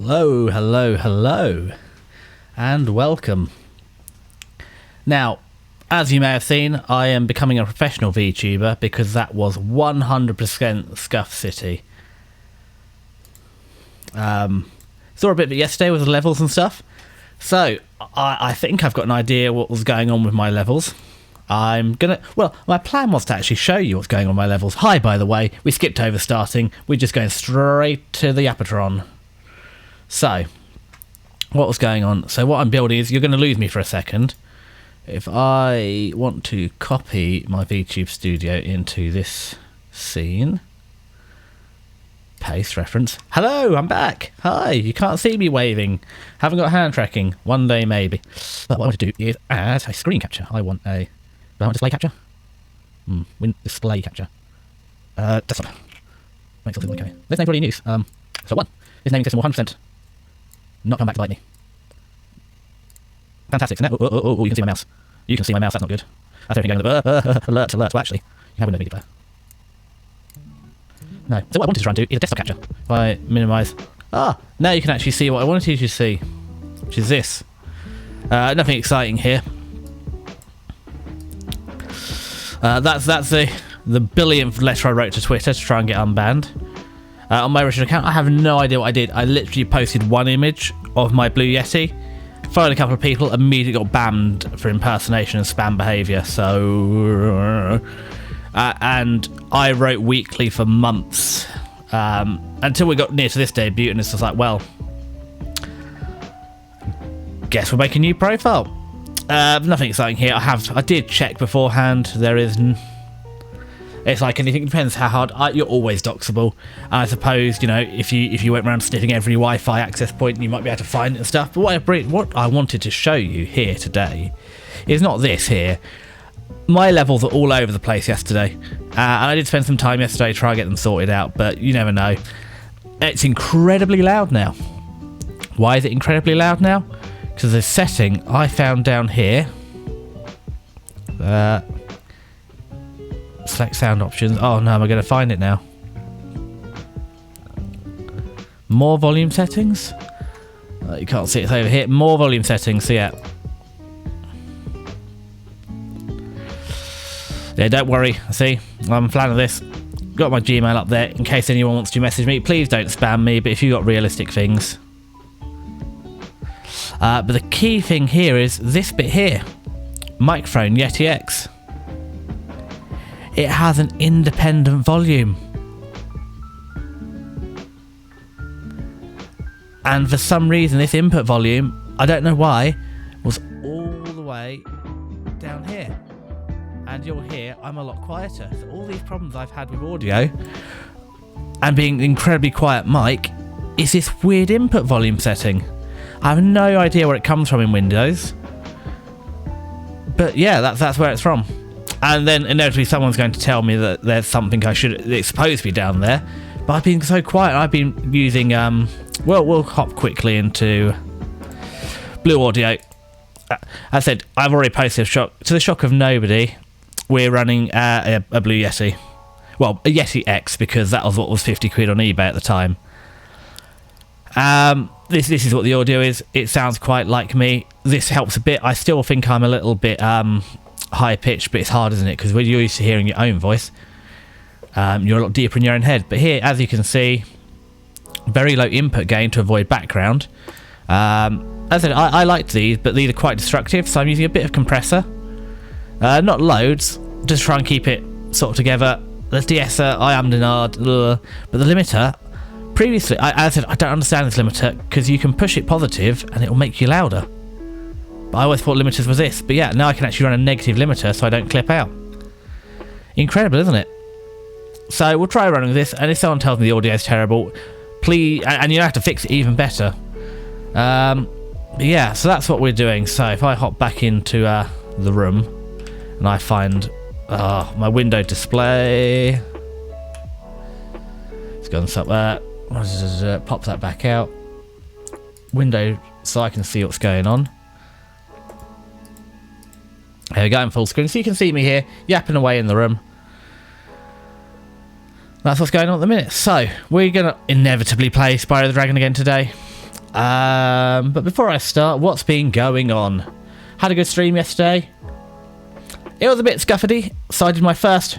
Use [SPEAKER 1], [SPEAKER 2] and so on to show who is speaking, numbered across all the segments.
[SPEAKER 1] Hello, hello, hello, and welcome. Now, as you may have seen, I am becoming a professional VTuber because that was 100% Scuff City. Saw a bit of it yesterday with the levels and stuff. So, I think I've got an idea what was going on with my levels. My plan was to actually show you what's going on with my levels. Hi, by the way, we skipped over starting. We're just going straight to the Appatron. So, what was going on? So what I'm building is, you're going to lose me for a second. If I want to copy my VTube studio into this scene, paste reference. Hello, I'm back. Hi, you can't see me waving. Haven't got hand tracking. One day maybe. But what I want to do is add a screen capture. Do I want display capture? Display capture. Desktop. Makes it look okay. This name's already in use. So one. This naming system will 100% not come back to bite me. Fantastic. So now, you can see my mouse. You can see my mouse, that's not good. That's everything going alert. Well, actually, you have a window media player. No. So what I wanted to try and do is a desktop capture. If I minimise. Now you can actually see what I wanted you to see, which is this. Nothing exciting here. That's the billionth letter I wrote to Twitter to try and get unbanned. On my original account, I have no idea what I did. I literally posted one image of my Blue Yeti, followed a couple of people, immediately got banned for impersonation and spam behaviour. So, and I wrote weekly for months until we got near to this debut, and it's just like, well, guess we'll make a new profile. Nothing exciting here. I did check beforehand. There is. It's like anything, depends how hard. You're always doxable. I suppose, if you went around sniffing every Wi-Fi access point, you might be able to find it and stuff. But what I wanted to show you here today is not this here. My levels are all over the place yesterday, and I did spend some time yesterday trying to get them sorted out. But you never know. It's incredibly loud now. Why is it incredibly loud now? Because the setting I found down here. Select sound options. Oh no, am I going to find it now? More volume settings? You can't see it, it's over here. More volume settings, so yeah. Yeah, don't worry. See, I'm a fan of this. Got my Gmail up there in case anyone wants to message me. Please don't spam me, but if you've got realistic things. But the key thing here is this bit here. Microphone Yeti X. It has an independent volume. And for some reason, this input volume, I don't know why, was all the way down here. And you'll hear I'm a lot quieter. So all these problems I've had with audio and being an incredibly quiet mic is this weird input volume setting. I have no idea where it comes from in Windows. But yeah, that's where it's from. And then inevitably someone's going to tell me that there's something it's supposed to be down there. But I've been so quiet. I've been using, we'll hop quickly into Blue Audio. As I said, I've already posted to the shock of nobody. We're running a Blue Yeti. Well, a Yeti X, because that was what was 50 quid on eBay at the time. This is what the audio is. It sounds quite like me. This helps a bit. I still think I'm a little bit, high pitched, but it's hard, isn't it? Because when you're used to hearing your own voice, you're a lot deeper in your own head. But here, as you can see, very low input gain to avoid background. As I said, I liked these, but these are quite destructive, so I'm using a bit of compressor. Not loads, just try and keep it sort of together. There's de-esser, I am denard, but the limiter, previously, as I said, I don't understand this limiter, because you can push it positive and it will make you louder. But I always thought limiters was this. But yeah, now I can actually run a negative limiter so I don't clip out. Incredible, isn't it? So we'll try running this, and if someone tells me the audio is terrible, please, and you have to fix it even better. But yeah, so that's what we're doing. So if I hop back into the room, and I find my window display. It's gone somewhere. Pop that back out. Window, so I can see what's going on. There we go, in full screen. So you can see me here, yapping away in the room. That's what's going on at the minute. So, we're going to inevitably play Spyro the Dragon again today. But before I start, what's been going on? Had a good stream yesterday. It was a bit scuffedy, so I did my first,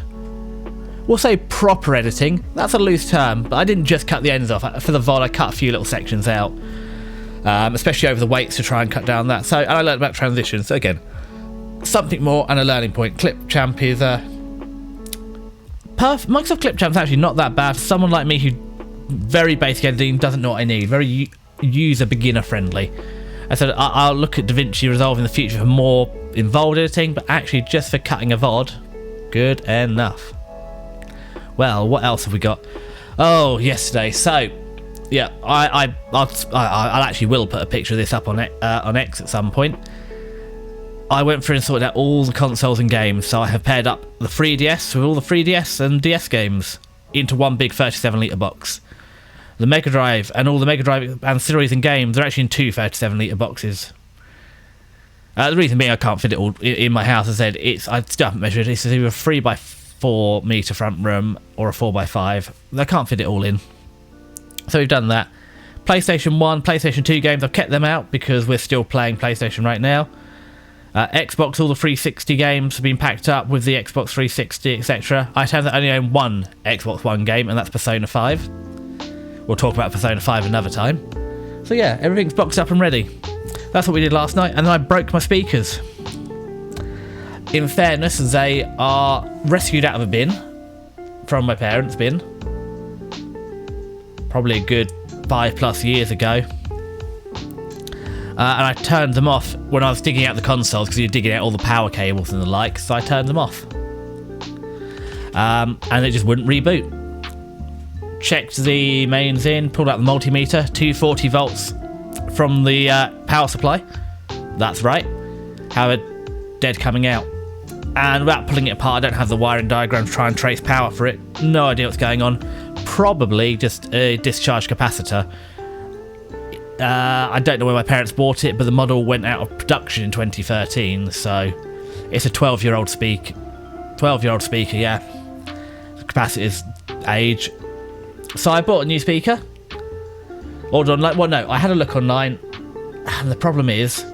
[SPEAKER 1] we'll say proper editing. That's a loose term, but I didn't just cut the ends off. For the VOD, I cut a few little sections out, especially over the weights to try and cut down that. So, and I learned about transitions. So again, something more and a learning point. Clipchamp is Microsoft Clipchamp's actually not that bad for someone like me who very basic editing, doesn't know what I need, very user beginner friendly. I said I'll look at DaVinci Resolve in the future for more involved editing, but actually just for cutting a VOD, good enough. Well, what else have we got? Oh, yesterday. So, yeah, I'll actually will put a picture of this up on X at some point. I went through and sorted out all the consoles and games, so I have paired up the 3DS with all the 3DS and DS games into one big 37-litre box. The Mega Drive and all the Mega Drive ancillaries and games are actually in two 37-litre boxes. The reason being I can't fit it all in my house. As I said, I still haven't measured it. It's either a 3x4 metre front room or a 4x5. I can't fit it all in. So we've done that. PlayStation 1, PlayStation 2 games, I've kept them out because we're still playing PlayStation right now. Xbox, all the 360 games have been packed up with the Xbox 360, etc. I only own one Xbox One game, and that's Persona 5. We'll talk about Persona 5 another time. So yeah, everything's boxed up and ready. That's what we did last night, and then I broke my speakers. In fairness, they are rescued out of a bin from my parents' bin. Probably a good 5+ years ago. And I turned them off when I was digging out the consoles, because you're digging out all the power cables and the like, so I turned them off. And it just wouldn't reboot. Checked the mains in, pulled out the multimeter, 240 volts from the power supply. That's right. However, dead coming out. And without pulling it apart, I don't have the wiring diagram to try and trace power for it. No idea what's going on. Probably just a discharge capacitor. I don't know where my parents bought it, but the model went out of production in 2013, so it's a 12-year-old speaker. 12-year-old speaker, yeah. The capacitor's age. So I bought a new speaker. Ordered online. Well, no, I had a look online, and the problem is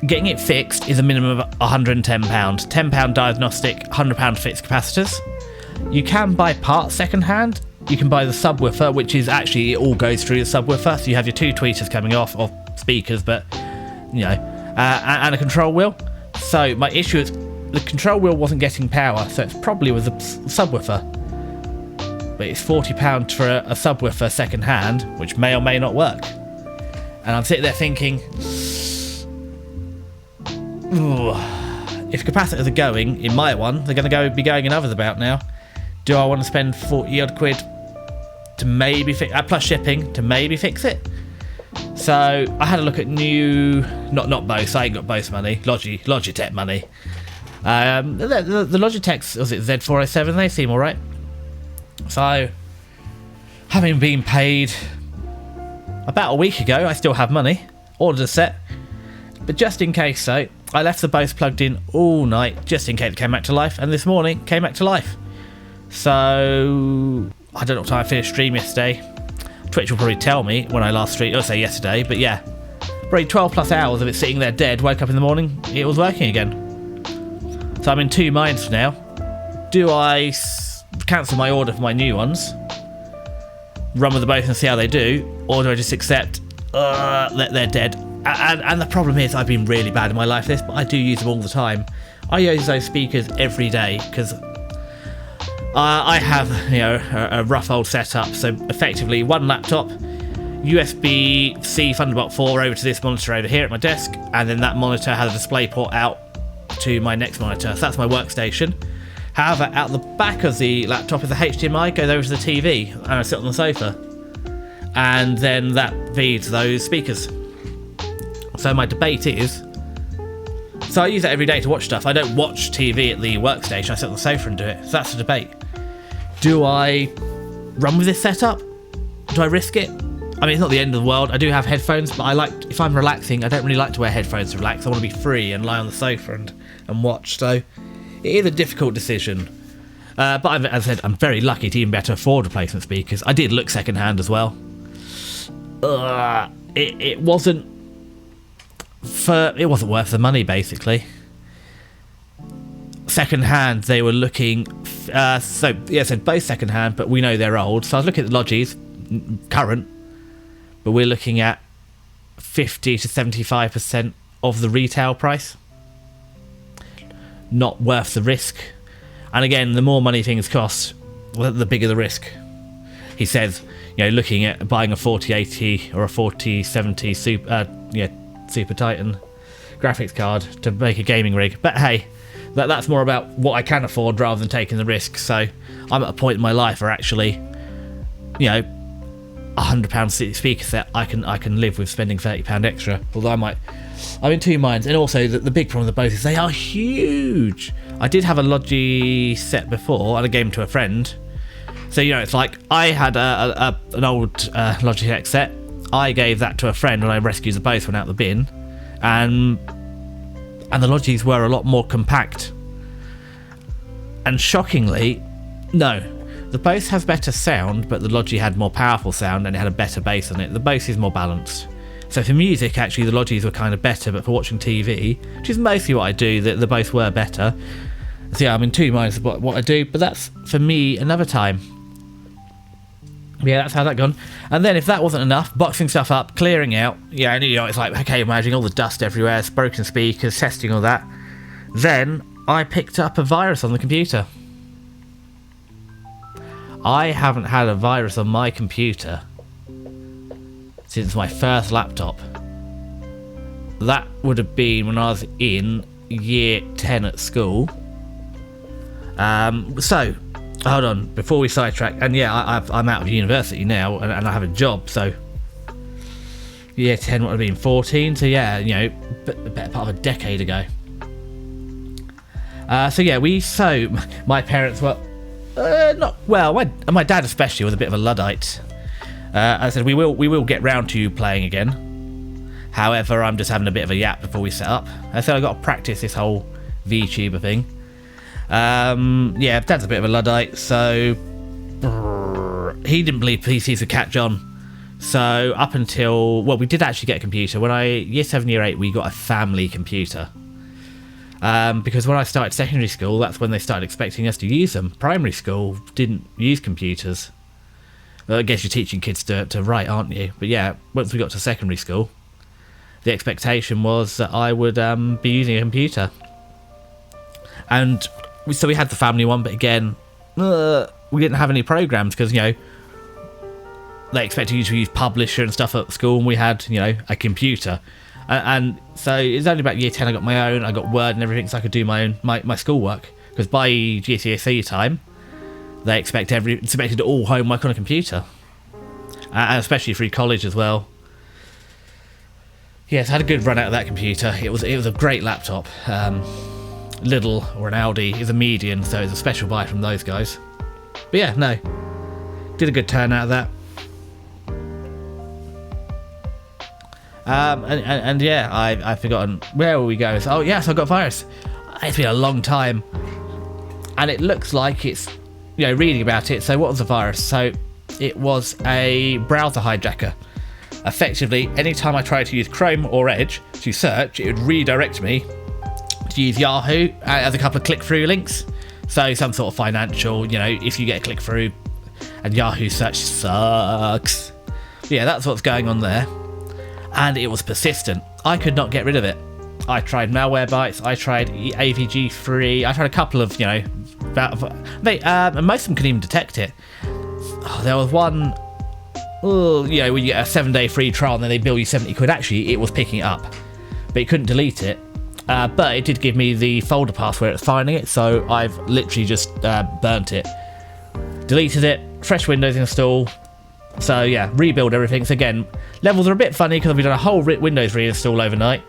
[SPEAKER 1] getting it fixed is a minimum of £110. £10 diagnostic, £100 fixed capacitors. You can buy parts second-hand. You can buy the subwoofer, which is actually, it all goes through the subwoofer, so you have your two tweeters coming off, or speakers, but, you know, and a control wheel. So my issue is the control wheel wasn't getting power, so it's probably with the subwoofer. But it's £40 for a subwoofer second-hand, which may or may not work. And I'm sitting there thinking, ooh, if capacitors are going in my one, they're going to be going in others about now. Do I want to spend 40-odd quid to maybe fix, plus shipping, to maybe fix it? So I had a look at new, not Bose, I ain't got Bose money, Logitech money. The Logitech's, was it Z407? They seem alright. So, having been paid about a week ago, I still have money. Ordered a set. But just in case though, I left the Bose plugged in all night, just in case it came back to life, and this morning it came back to life. So, I don't know what time I finished stream yesterday. Twitch will probably tell me when I last streamed, I'll say yesterday, but yeah. Probably 12+ hours of it sitting there dead, woke up in the morning, it was working again. So I'm in two minds now. Do I cancel my order for my new ones, run with the both and see how they do, or do I just accept they're dead? And the problem is, I've been really bad in my life for this, but I do use them all the time. I use those speakers every day because I have, you know, a rough old setup. So effectively, one laptop, USB-C Thunderbolt 4 over to this monitor over here at my desk, and then that monitor has a display port out to my next monitor. So that's my workstation. However, out the back of the laptop is a HDMI, goes over to the TV, and I sit on the sofa. And then that feeds those speakers. So my debate is, so I use that every day to watch stuff. I don't watch TV at the workstation, I sit on the sofa and do it. So that's the debate. Do I run with this setup? Do I risk it? I mean, it's not the end of the world. I do have headphones, but if I'm relaxing, I don't really like to wear headphones to relax. I want to be free and lie on the sofa and watch. So it is a difficult decision. But as I said, I'm very lucky to even be able to afford replacement speakers. I did look second-hand as well. it wasn't worth the money, basically. Second hand, they were looking so both second hand, but we know they're old, so I was looking at the Logis current, but we're looking at 50 to 75% of the retail price. Not worth the risk. And again, the more money things cost, the bigger the risk. He says, looking at buying a 4080 or a 4070 Super Titan graphics card to make a gaming rig. But hey, that's more about what I can afford rather than taking the risk. So I'm at a point in my life where actually, £100 speaker set, I can live with spending £30 extra. Although I'm in two minds. And also the big problem with the both is they are huge. I did have a Logi set before, and I gave them to a friend. So it's like I had an old Logitech set. I gave that to a friend when I rescued the both went out the bin, and the Logis were a lot more compact. And shockingly, no, the Bose has better sound, but the Logi had more powerful sound and it had a better bass on it. The Bose is more balanced. So for music, actually, the Logis were kind of better, but for watching TV, which is mostly what I do, the Bose were better. So yeah, I'm in two minds about what I do, but that's, for me, another time. Yeah, that's how that gone. And then if that wasn't enough, boxing stuff up, clearing out, and it's like, okay, imagining all the dust everywhere, broken speakers, testing all that. Then I picked up a virus on the computer. I haven't had a virus on my computer since my first laptop. That would have been when I was in year 10 at school. So, hold on, before we sidetrack, and yeah, I'm out of university now, and I have a job, so year 10 would have been 14, so yeah, better part of a decade ago. So yeah, my parents were not well. My dad especially was a bit of a Luddite. I said we will get round to you playing again. However, I'm just having a bit of a yap before we set up. I said I got to practice this whole VTuber thing. Yeah, Dad's a bit of a Luddite, so he didn't believe PCs would catch on. So up until, we did actually get a computer. When year 7, year 8, we got a family computer. Because when I started secondary school, that's when they started expecting us to use them. Primary school didn't use computers. Well, I guess you're teaching kids to write, aren't you? But yeah, once we got to secondary school, the expectation was that I would be using a computer. And so we had the family one, but again, we didn't have any programs because, they expected you to use Publisher and stuff at school, and we had, a computer. And so it was only about year 10 I got my own. I got Word and everything, so I could do my own my schoolwork. Because by GCSE time, they expected all homework on a computer, and especially through college as well. Yes, I had a good run out of that computer. It was a great laptop. Lidl or an Audi is a median, so it's a special buy from those guys. But yeah, no, did a good turn out of that. And yeah, I've forgotten where will we go. So, yes, I got a virus. It's been a long time, and it looks like it's reading about it. So what was the virus? So it was a browser hijacker. Effectively, anytime I tried to use Chrome or Edge to search, it would redirect me to use Yahoo as a couple of click-through links. So some sort of financial, if you get a click-through, and Yahoo search sucks. Yeah, that's what's going on there. And it was persistent. I could not get rid of it. I tried Malwarebytes, I tried AVG3, I tried a couple of, and most of them couldn't even detect it. There was one, when you get a 7-day free trial and then they bill you 70 quid, actually it was picking it up. But it couldn't delete it. But it did give me the folder path where it's finding it, so I've literally just burnt it. Deleted it, fresh Windows install. So yeah, rebuild everything. So again, levels are a bit funny because we've done a whole Windows reinstall overnight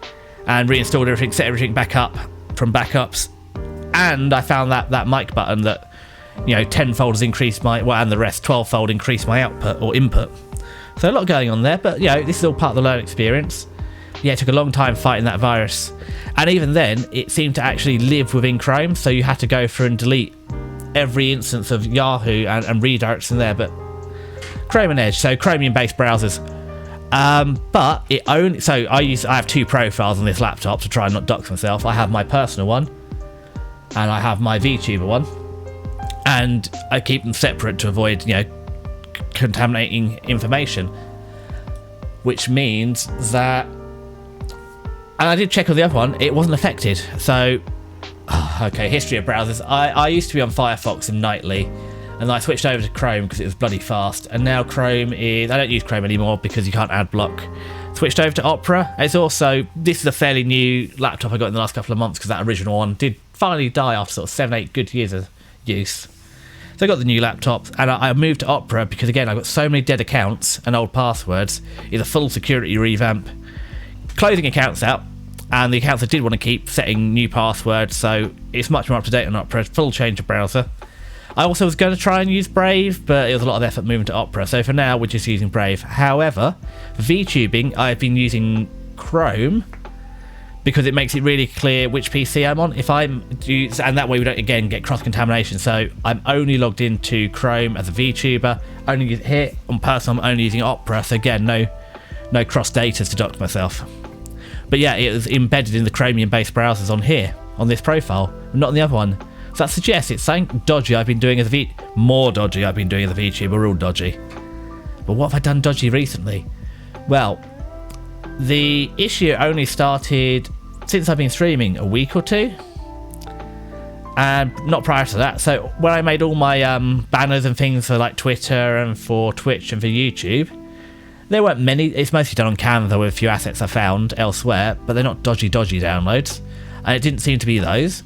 [SPEAKER 1] and reinstalled everything, set everything back up from backups. And I found that mic button that, 10 fold has increased and the rest 12 fold increased my output or input. So a lot going on there, but this is all part of the learning experience. Yeah, it took a long time fighting that virus. And even then, it seemed to actually live within Chrome, so you had to go through and delete every instance of Yahoo and redirects in there, but Chrome and Edge, so Chromium-based browsers, But it only, so I have two profiles on this laptop to try and not dox myself. I have my personal one and I have my VTuber one, and I keep them separate to avoid, contaminating information, which means that, and I did check on the other one, it wasn't affected. So okay, history of browsers. I used to be on Firefox and Nightly, and I switched over to Chrome because it was bloody fast, and now Chrome is, I don't use Chrome anymore because you can't ad block. Switched over to Opera. It's also, this is a fairly new laptop I got in the last couple of months because that original one did finally die after sort of 7-8 good years of use. So I got the new laptop, and I moved to Opera because, again, I've got so many dead accounts and old passwords. It's a full security revamp, closing accounts out, and the accounts I did want to keep, setting new passwords, so it's much more up to date on Opera. Full change of browser. I also was going to try and use Brave, but it was a lot of effort moving to Opera, so for now we're just using Brave. However, for VTubing, I've been using Chrome because it makes it really clear which PC I'm on. And that way we don't, again, get cross-contamination. So I'm only logged into Chrome as a VTuber. Only here on personal, I'm only using Opera, so again, no cross-data to dox myself. But yeah, it was embedded in the Chromium-based browsers on here, on this profile, not on the other one. So that suggests it's something dodgy I've been doing as a more dodgy I've been doing as a VTuber. We're all dodgy. But what have I done dodgy recently? Well, the issue only started since I've been streaming a week or two, and not prior to that. So when I made all my banners and things for like Twitter and for Twitch and for YouTube, there weren't many. It's mostly done on Canva with a few assets I found elsewhere, but they're not dodgy downloads, and it didn't seem to be those.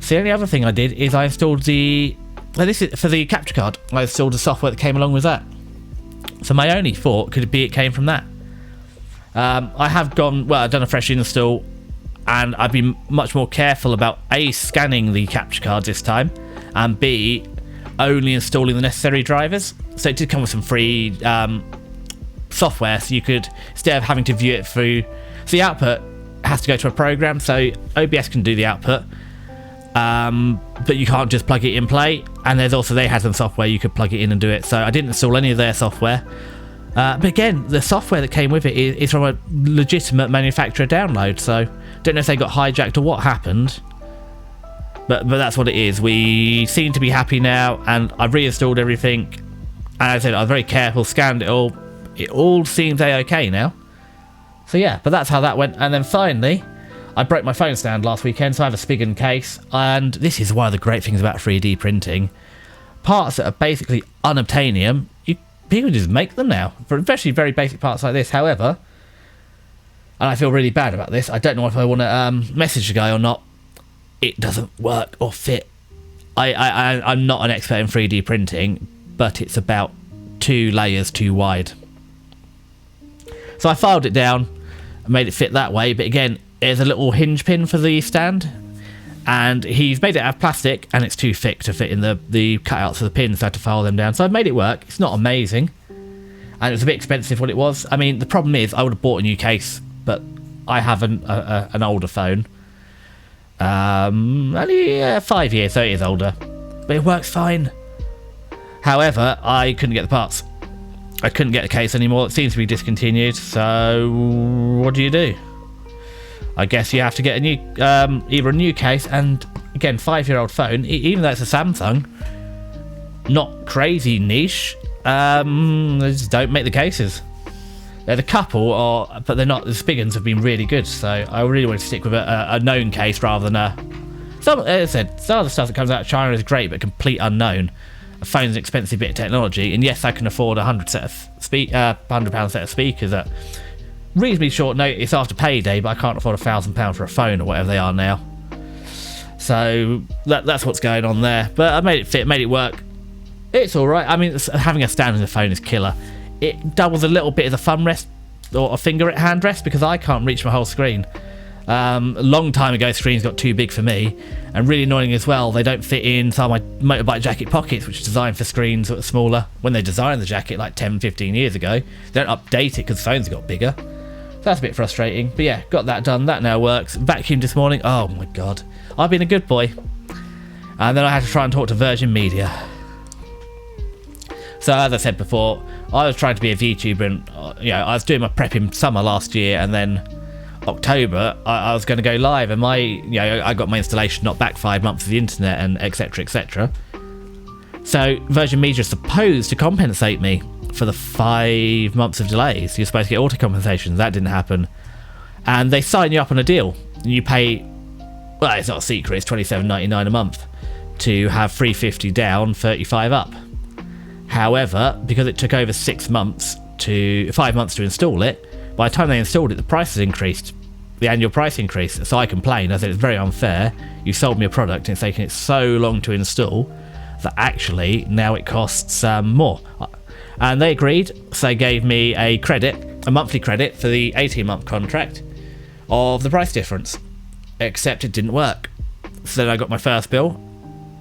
[SPEAKER 1] So the only other thing I did is I installed this is for the capture card. I installed the software that came along with that. So my only thought could be it came from that. I've done a fresh install, and I've been much more careful about A, scanning the capture cards this time, and B, only installing the necessary drivers. So it did come with some free software, so you could, instead of having to view it through, so the output has to go to a program, so OBS can do the output, but you can't just plug it in play. And there's also, they had some software you could plug it in and do it, so I didn't install any of their software. But again, the software that came with it is from a legitimate manufacturer download, so don't know if they got hijacked or what happened, but that's what it is. We seem to be happy now, and I've reinstalled everything, and as I said, I was very careful, scanned it all seems a-okay now. So yeah, but that's how that went. And then finally, I broke my phone stand last weekend, so I have a Spigen case, and this is one of the great things about 3D printing. Parts that are basically unobtainium, people just make them now, for especially very basic parts like this. However, and I feel really bad about this, I don't know if I want to message the guy or not, it doesn't work or fit. I'm not an expert in 3D printing, but it's about 2 layers too wide. So I filed it down and made it fit that way, but again, there's a little hinge pin for the stand, and he's made it out of plastic, and it's too thick to fit in the cutouts of the pins, so I had to file them down. So I've made it work. It's not amazing, and it was a bit expensive what it was. I mean, the problem is I would have bought a new case, but I have an older phone. Only 5 years, so it is older, but it works fine. However, I couldn't get the parts. I couldn't get the case anymore. It seems to be discontinued, so what do? I guess you have to get a new, either a new case, and again, 5-year-old phone, even though it's a Samsung, not crazy niche, they just don't make the cases. There's a couple, but they're not, the Spigens have been really good, so I really want to stick with a known case rather than as I said, some of the stuff that comes out of China is great, but complete unknown. A phone's an expensive bit of technology, and yes, I can afford £100 set of speakers at reasonably short notice after payday, but I can't afford £1,000 for a phone or whatever they are now. So that's what's going on there. But I made it fit, made it work. It's alright. I mean, having a stand in the phone is killer. It doubles a little bit as a thumb rest or a finger hand rest because I can't reach my whole screen. A long time ago, screens got too big for me, and really annoying as well, they don't fit in some of my motorbike jacket pockets, which is designed for screens that are smaller. When they designed the jacket like 10-15 years ago, they don't update it because phones got bigger. So that's a bit frustrating, but yeah, got that done. That now works. Vacuumed this morning. Oh my god, I've been a good boy. And then I had to try and talk to Virgin Media. So as I said before, I was trying to be a VTuber, and I was doing my prep in summer last year, and then October I was going to go live, and I got my installation not back 5 months of the internet, and etc, etc. So Virgin Media is supposed to compensate me for the 5 months of delays. You're supposed to get auto compensation. That didn't happen, and they sign you up on a deal. You pay, well, it's not a secret, it's $27.99 a month to have $350 down, $35 up. However, because it took over 5 months to install it, by the time they installed it, the price has increased, the annual price increased. So I complained. I said, it's very unfair. You sold me a product and it's taken it so long to install that actually now it costs more. And they agreed, so they gave me a monthly credit for the 18-month contract of the price difference. Except it didn't work. So then I got my first bill,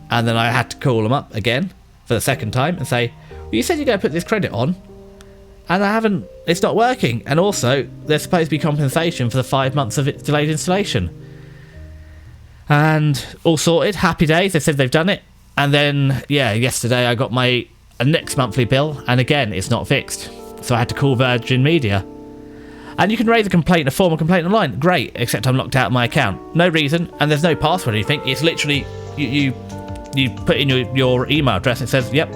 [SPEAKER 1] and then I had to call them up again for the second time and say, well, you said you're going to put this credit on, and it's not working. And also, there's supposed to be compensation for the 5 months of delayed installation. And all sorted, happy days, they said they've done it. And then, yesterday I got my next monthly bill, and again, it's not fixed. So I had to call Virgin Media. And you can raise a formal complaint online. Great, except I'm locked out of my account. No reason, and there's no password or anything. It's literally, you put in your email address, and it says, yep,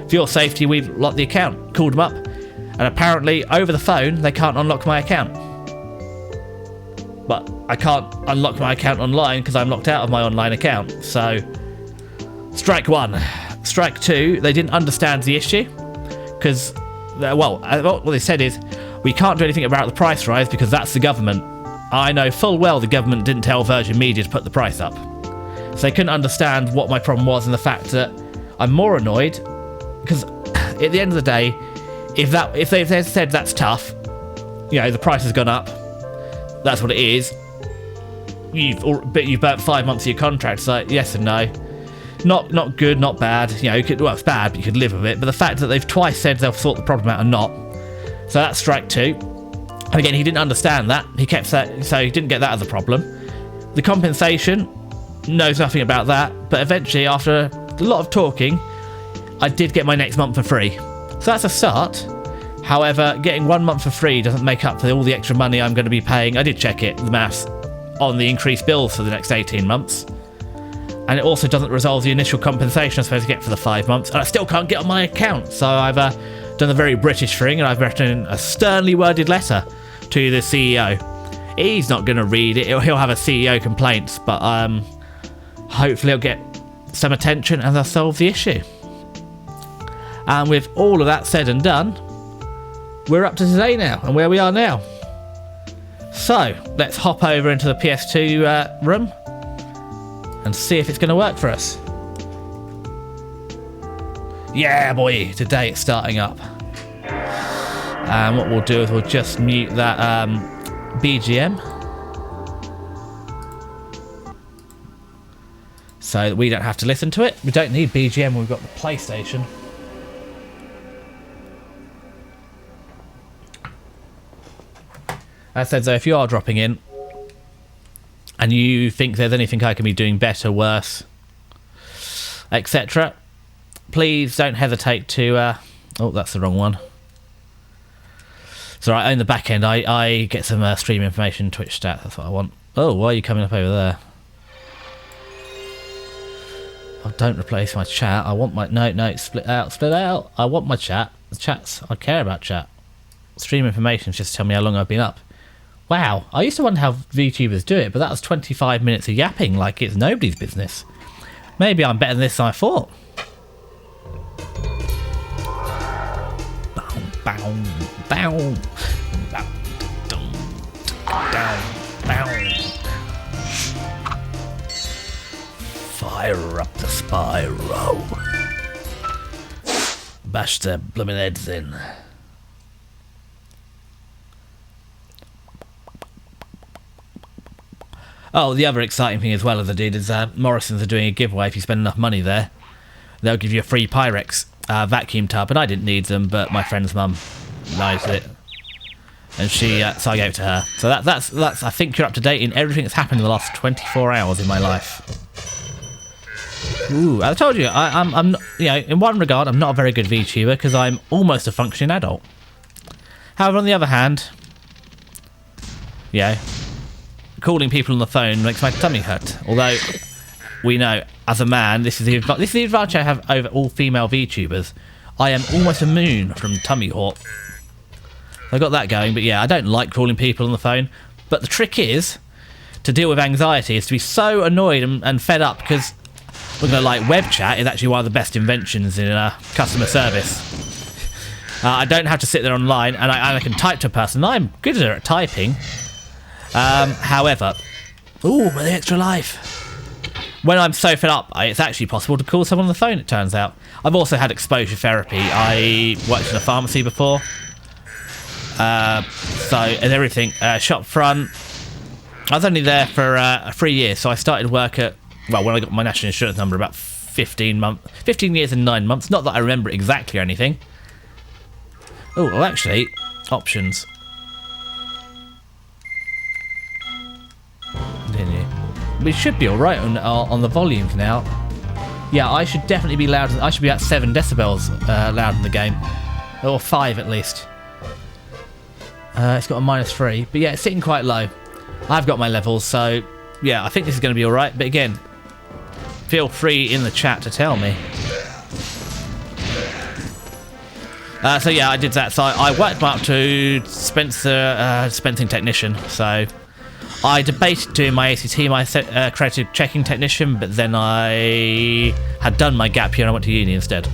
[SPEAKER 1] for your safety, we've locked the account. Called them up, and apparently, over the phone, they can't unlock my account. But I can't unlock my account online because I'm locked out of my online account. So, strike one. Strike two, they didn't understand the issue. Because, what they said is, we can't do anything about the price rise because that's the government. I know full well the government didn't tell Virgin Media to put the price up. So they couldn't understand what my problem was, and the fact that I'm more annoyed because at the end of the day, if they said that's tough, the price has gone up, that's what it is. You've burnt 5 months of your contract. So yes and no, not good, not bad. It's bad, but you could live with it. But the fact that they've twice said they'll sort the problem out and not. So that's strike two. And again, he didn't understand that. He kept saying, so he didn't get that as a problem. The compensation, knows nothing about that. But eventually, after a lot of talking, I did get my next month for free. So that's a start. However, getting 1 month for free doesn't make up for all the extra money I'm going to be paying. I did check it, the maths, on the increased bills for the next 18 months. And it also doesn't resolve the initial compensation I'm supposed to get for the 5 months. And I still can't get on my account. So I've done a very British thing, and I've written a sternly worded letter to the CEO. He's not going to read it. He'll have a CEO complaints, but hopefully he'll get some attention and they'll solve the issue. And with all of that said and done, we're up to today now and where we are now. So let's hop over into the PS2 room and see if it's going to work for us. Yeah, boy, today it's starting up. And what we'll do is we'll just mute that BGM. So that we don't have to listen to it. We don't need BGM when we've got the PlayStation. As I said, so if you are dropping in and you think there's anything I can be doing better, worse, etc., please don't hesitate to... oh, that's the wrong one. It's alright, in the back end, I get some stream information, Twitch stats, that's what I want. Oh, why are you coming up over there? Oh, don't replace my chat. I want my... No, split out. I want my chat. The chats, I care about chat. Stream information just tell me how long I've been up. Wow, I used to wonder how VTubers do it, but that was 25 minutes of yapping like it's nobody's business. Maybe I'm better than this than I thought. Bow, bow, bow, down. Fire up the Spyro. Bash their blooming heads in. Oh, the other exciting thing as well as I did is Morrison's are doing a giveaway. If you spend enough money there, they'll give you a free Pyrex vacuum tub, and I didn't need them, but my friend's mum liked it, and so I gave it to her. So that's I think you're up to date in everything that's happened in the last 24 hours in my life. Ooh, I told you, I'm not, you know, in one regard, I'm not a very good VTuber because I'm almost a functioning adult. However, on the other hand, yeah, calling people on the phone makes my tummy hurt. Although, we know, as a man, this is the advantage I have over all female VTubers. I am almost immune from tummy hurt. I got that going, but yeah, I don't like calling people on the phone. But the trick is, to deal with anxiety, is to be so annoyed and fed up because we're going to like web chat is actually one of the best inventions in customer service. I don't have to sit there online and I can type to a person. I'm good at typing. However, ooh, the extra life. When I'm so fed up, it's actually possible to call someone on the phone, it turns out. I've also had exposure therapy. I worked in a pharmacy before. So, and everything. Shop front. I was only there for 3 years, so I started work at, well, when I got my national insurance number, about 15 years and 9 months. Not that I remember exactly or anything. Oh, well, actually, options. Continue. We should be alright on the volumes now. Yeah, I should definitely be loud. I should be at 7 decibels loud in the game. Or 5 at least. It's got a -3. But yeah, it's sitting quite low. I've got my levels, so yeah, I think this is going to be alright. But again, feel free in the chat to tell me. So yeah, I did that. So I worked up to dispensing technician. So I debated doing my ACT, my accredited checking technician, but then I had done my gap year and I went to uni instead.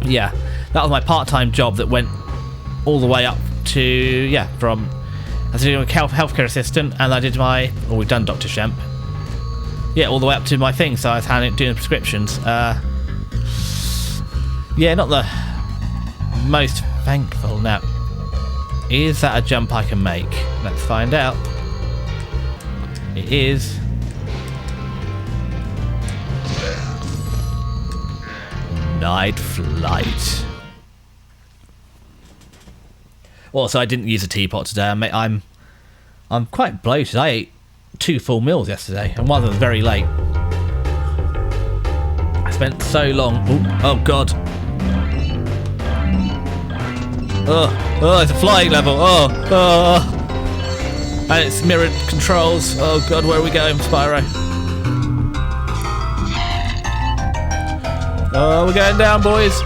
[SPEAKER 1] Yeah, that was my part-time job that went all the way up to, yeah, from, I was doing a healthcare assistant and I did my, or we've done Dr. Shemp. Yeah, all the way up to my thing, so I was doing the prescriptions. Yeah, not the most thankful. Now, is that a jump I can make? Let's find out. It is. Night flight. Also, I didn't use a teapot today. I'm quite bloated. I ate 2 full meals yesterday, and one of them was very late. I spent so long. Ooh, oh god. Oh, it's a flying level. Oh. And it's mirrored controls. Oh god, where are we going, Spyro? Oh, we're going down, boys.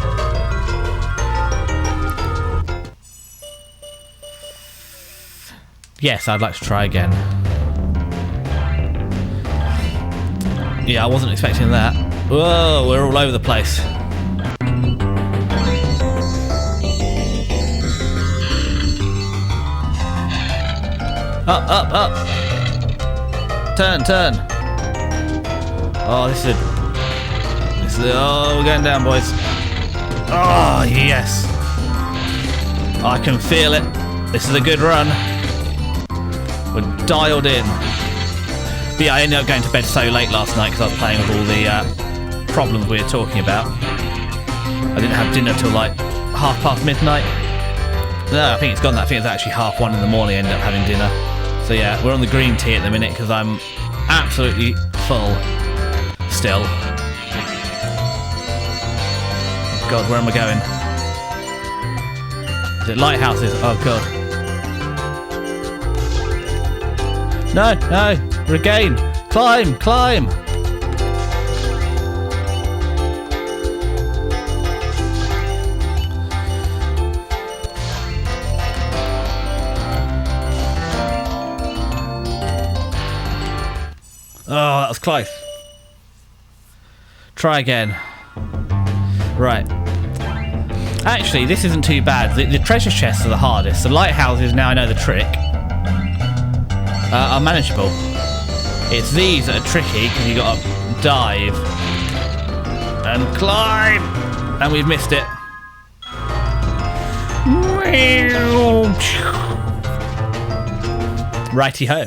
[SPEAKER 1] Yes, I'd like to try again. Yeah, I wasn't expecting that. Whoa, we're all over the place. Up. Turn. Oh, this is oh, we're going down, boys. Oh, yes. I can feel it. This is a good run. We're dialed in. But yeah, I ended up going to bed so late last night because I was playing with all the problems we were talking about. I didn't have dinner till like midnight. No, I think it's gone. I think it's actually 1:30 in the morning I ended up having dinner. So yeah, we're on the green tea at the minute because I'm absolutely full still. Oh god, where am I going? Is it lighthouses? Oh god. No, regain, climb. Oh, that was close. Try again. Right. Actually, this isn't too bad. The treasure chests are the hardest. The lighthouses, now I know the trick, are manageable. It's these that are tricky because you got to dive and climb, and we've missed it. Righty ho.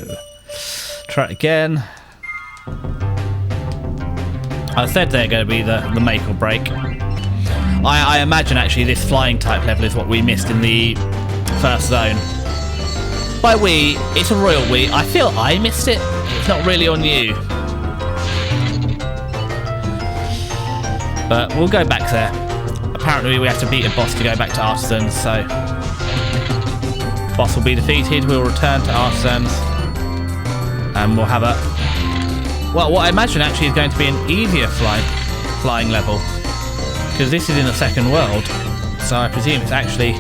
[SPEAKER 1] Try it again. I said they're going to be the make or break. I imagine actually this flying type level is what we missed in the first zone. By we, it's a royal we. I feel I missed it. It's not really on you. But we'll go back there. Apparently we have to beat a boss to go back to Artisans, so... Boss will be defeated, we'll return to Artisans. And we'll have a... Well, what I imagine actually is going to be an easier flying level. Because this is in the second world. So I presume it's actually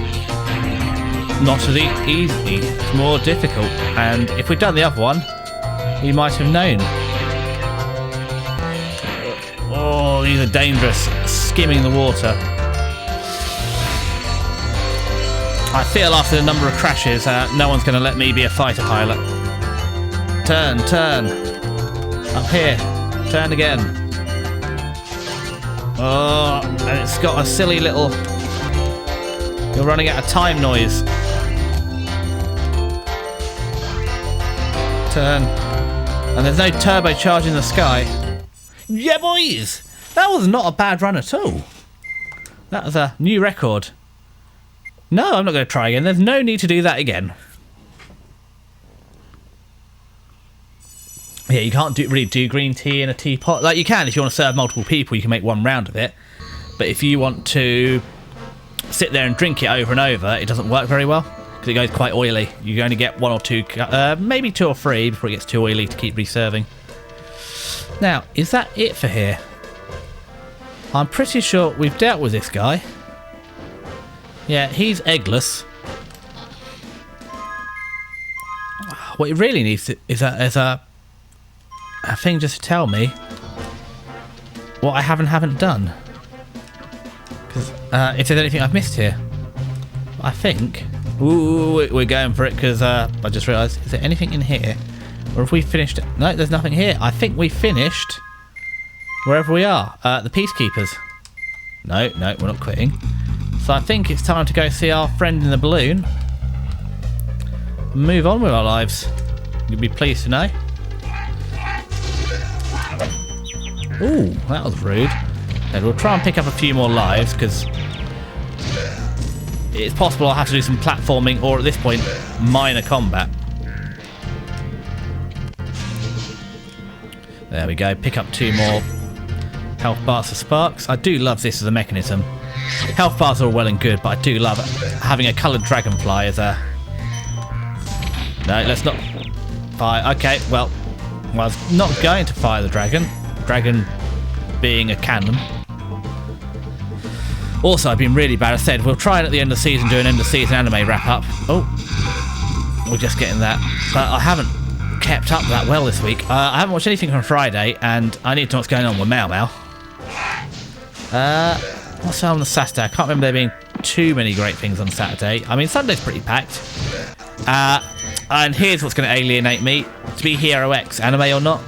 [SPEAKER 1] not as easy. It's more difficult. And if we'd done the other one, we might have known. Oh, these are dangerous. Skimming the water. I feel after the number of crashes, no one's going to let me be a fighter pilot. Turn, turn. Up here. Turn again. Oh, and it's got a silly little... You're running out of time noise. Turn. And there's no turbocharge in the sky. Yeah, boys! That was not a bad run at all. That was a new record. No, I'm not going to try again. There's no need to do that again. Yeah, you can't really do green tea in a teapot. Like, you can if you want to serve multiple people, you can make one round of it. But if you want to sit there and drink it over and over, it doesn't work very well because it goes quite oily. You only get one or two, maybe two or three before it gets too oily to keep reserving. Now, is that it for here? I'm pretty sure we've dealt with this guy. Yeah, he's eggless. What it really needs is a thing just to tell me what I haven't done. Because if there's anything I've missed here, I think... Ooh, we're going for it because I just realised, is there anything in here? Or have we finished it? No, there's nothing here. I think we finished wherever we are. The Peacekeepers. No, we're not quitting. So I think it's time to go see our friend in the balloon. Move on with our lives. You'll be pleased to know. Ooh, that was rude. And we'll try and pick up a few more lives because it's possible I'll have to do some platforming or at this point minor combat. There we go, pick up 2 more health bars for sparks. I do love this as a mechanism. Health bars are well and good, but I do love having a coloured dragonfly as a... No, let's not fire. Okay, well, I was not going to fire the dragon. Dragon being a cannon. Also, I've been really bad. I said we'll try it at the end of the season, do an end of season anime wrap up. Oh, we're just getting that. But I haven't kept up that well this week. I haven't watched anything from Friday, and I need to know what's going on with Mau Mau. What's on the Saturday? I can't remember there being too many great things on Saturday. I mean, Sunday's pretty packed. And here's what's going to alienate me. To be Hero X, anime or not?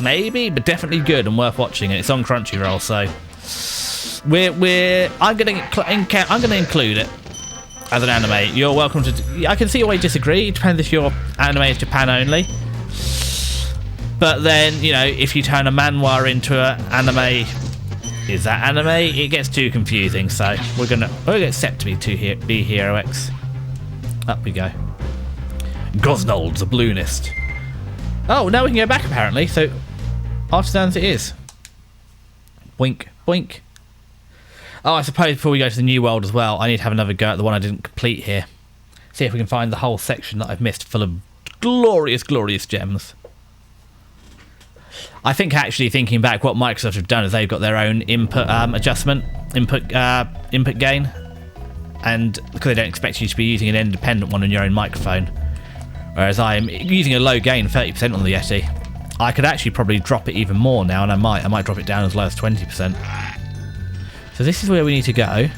[SPEAKER 1] Maybe, but definitely good and worth watching. And it's on Crunchyroll, so I'm going to include it as an anime. You're welcome to. I can see why you disagree. It depends if your anime is Japan only. But then, you know, if you turn a manhwa into an anime, is that anime? It gets too confusing. So we're gonna accept to be Hero X. Up we go. Gosnold, the balloonist. Oh, now we can go back apparently. So Artisans it is. Boink, boink. Oh, I suppose before we go to the new world as well, I need to have another go at the one I didn't complete here. See if we can find the whole section that I've missed full of glorious, glorious gems. I think actually thinking back, what Microsoft have done is they've got their own input input gain, and because they don't expect you to be using an independent one on your own microphone, whereas I'm using a low gain 30% on the Yeti. I could actually probably drop it even more now, and I might drop it down as low as 20%. So this is where we need to go.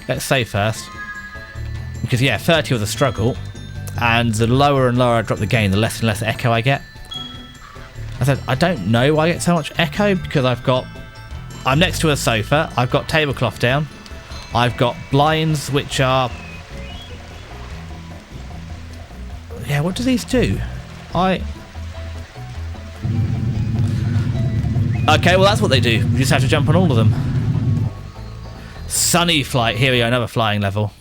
[SPEAKER 1] Let's save first, because yeah, 30 was a struggle, and the lower and lower I drop the gain, the less and less echo I get. I said, I don't know why I get so much echo, because I'm next to a sofa, I've got tablecloth down, I've got blinds which are... Yeah, what do these do? Okay, well that's what they do. You just have to jump on all of them. Sunny flight, here we go, another flying level.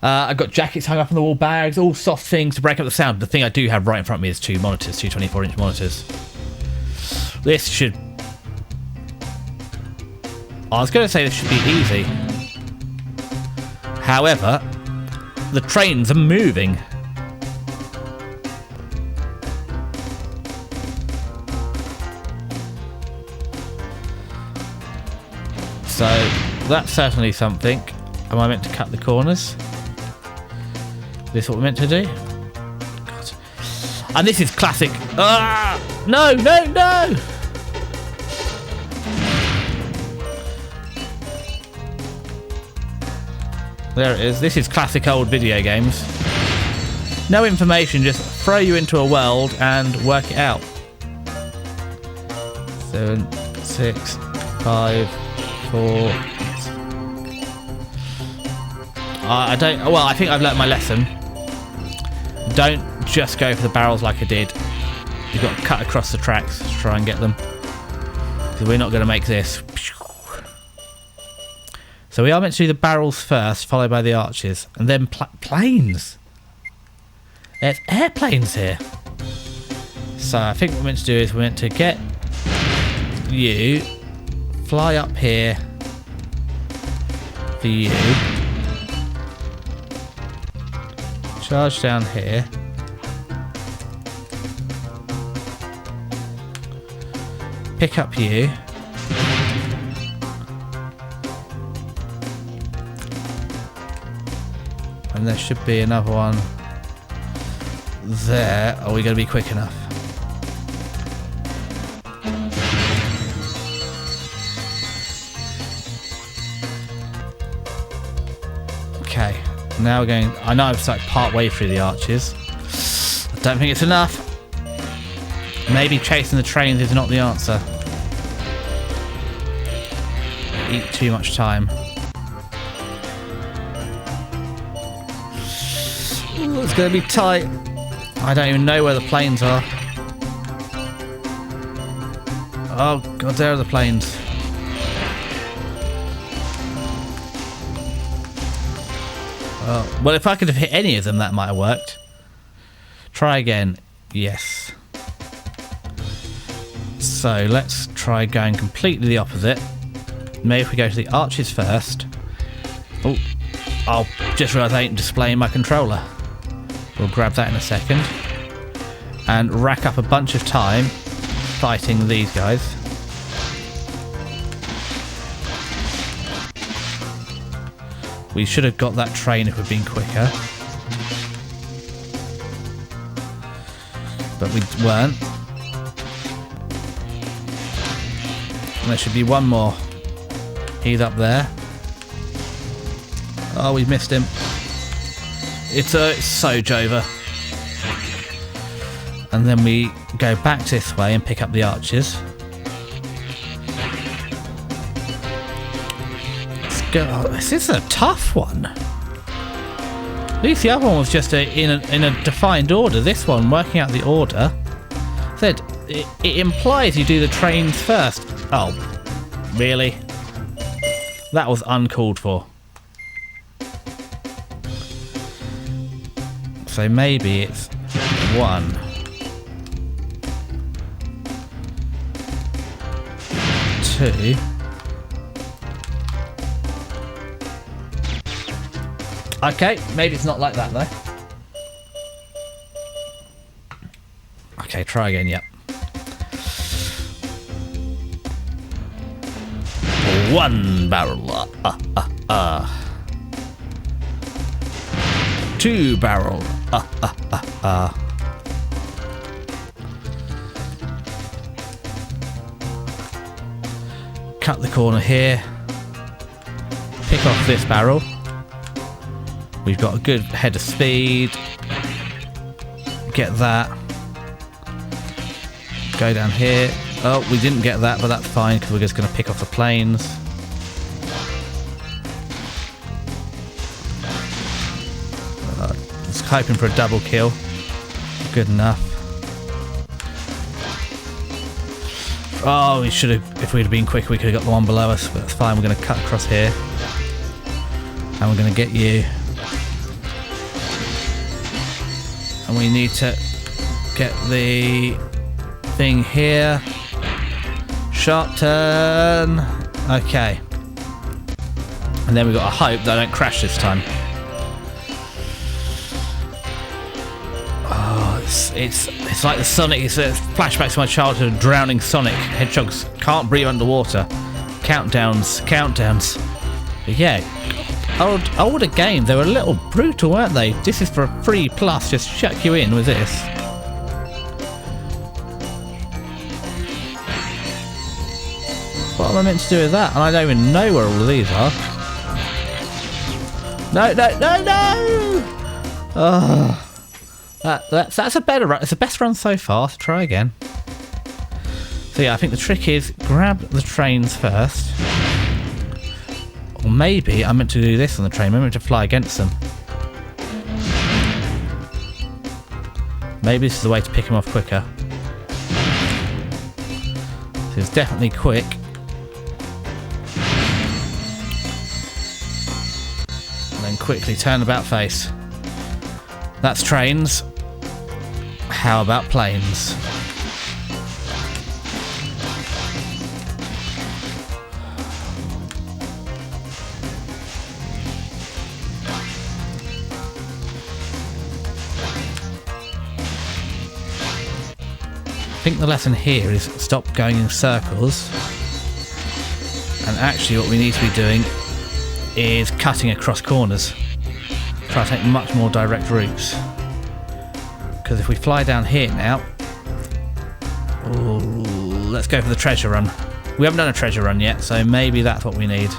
[SPEAKER 1] I've got jackets hung up on the wall, bags, all soft things to break up the sound. The thing I do have right in front of me is 2 monitors, 2 24-inch monitors. This should... I was going to say this should be easy. However, the trains are moving. So, that's certainly something. Am I meant to cut the corners? Is this what we're meant to do? God. And this is classic. Ah! No, no, no! There it is. This is classic old video games. No information, just throw you into a world and work it out. 7, 6, 5, 4. I don't. Well, I think I've learnt my lesson. Don't just go for the barrels like I did. You've got to cut across the tracks to try and get them. Because we're not going to make this. So we are meant to do the barrels first, followed by the arches, and then planes. There's airplanes here. So I think what we're meant to do is we're meant to get you, fly up here for you, charge down here, pick up you, and there should be another one there. Are we going to be quick enough? Okay, now we're going. I know I've like part way through the arches. I don't think it's enough. Maybe chasing the trains is not the answer. Eat too much time. Ooh, it's going to be tight. I don't even know where the planes are. Oh god, there are the planes. Oh, well, if I could have hit any of them, that might have worked. Try again. Yes. So let's try going completely the opposite. Maybe if we go to the arches first. Oh, I'll just realised I ain't displaying my controller. We'll grab that in a second. And rack up a bunch of time fighting these guys. We should have got that train if we'd been quicker. But we weren't. And there should be one more. He's up there. Oh, we missed him. It's so Jova. And then we go back this way and pick up the arches. Let's go. Oh, this is a tough one. At least the other one was just in a defined order. This one, working out the order, said it implies you do the trains first. Oh, really? That was uncalled for. So maybe it's 1, 2. Okay, maybe it's not like that though. Okay, try again, yep. 1 barrel. 2 barrel. Cut the corner here. Pick off this barrel. We've got a good head of speed. Get that. Go down here. Oh, we didn't get that, but that's fine because we're just going to pick off the planes. Just hoping for a double kill. Good enough. Oh, we should have. If we'd have been quicker, we could have got the one below us, but that's fine. We're going to cut across here. And we're going to get you. And we need to get the thing here. sharp turn. Okay. And then we've got to hope that I don't crash this time. Oh, it's like the Sonic. It's flashbacks to my childhood. Drowning Sonic. Hedgehogs can't breathe underwater. Countdowns. But yeah, older games, they were a little brutal, weren't they? This is for a free plus. Just chuck you in with this. What am I meant to do with that? And I don't even know where all of these are. No! Oh, that's a better run. It's the best run so far. So try again. So yeah, I think the trick is grab the trains first. Or maybe I'm meant to do this on the train. I'm meant to fly against them. Maybe this is the way to pick them off quicker. So it's definitely quick. And then quickly turn about face. That's trains. How about planes? I think the lesson here is stop going in circles, and actually what we need to be doing is cutting across corners. Try to take much more direct routes, because if we fly down here now, ooh, let's go for the treasure run. We haven't done a treasure run yet, so maybe that's what we need.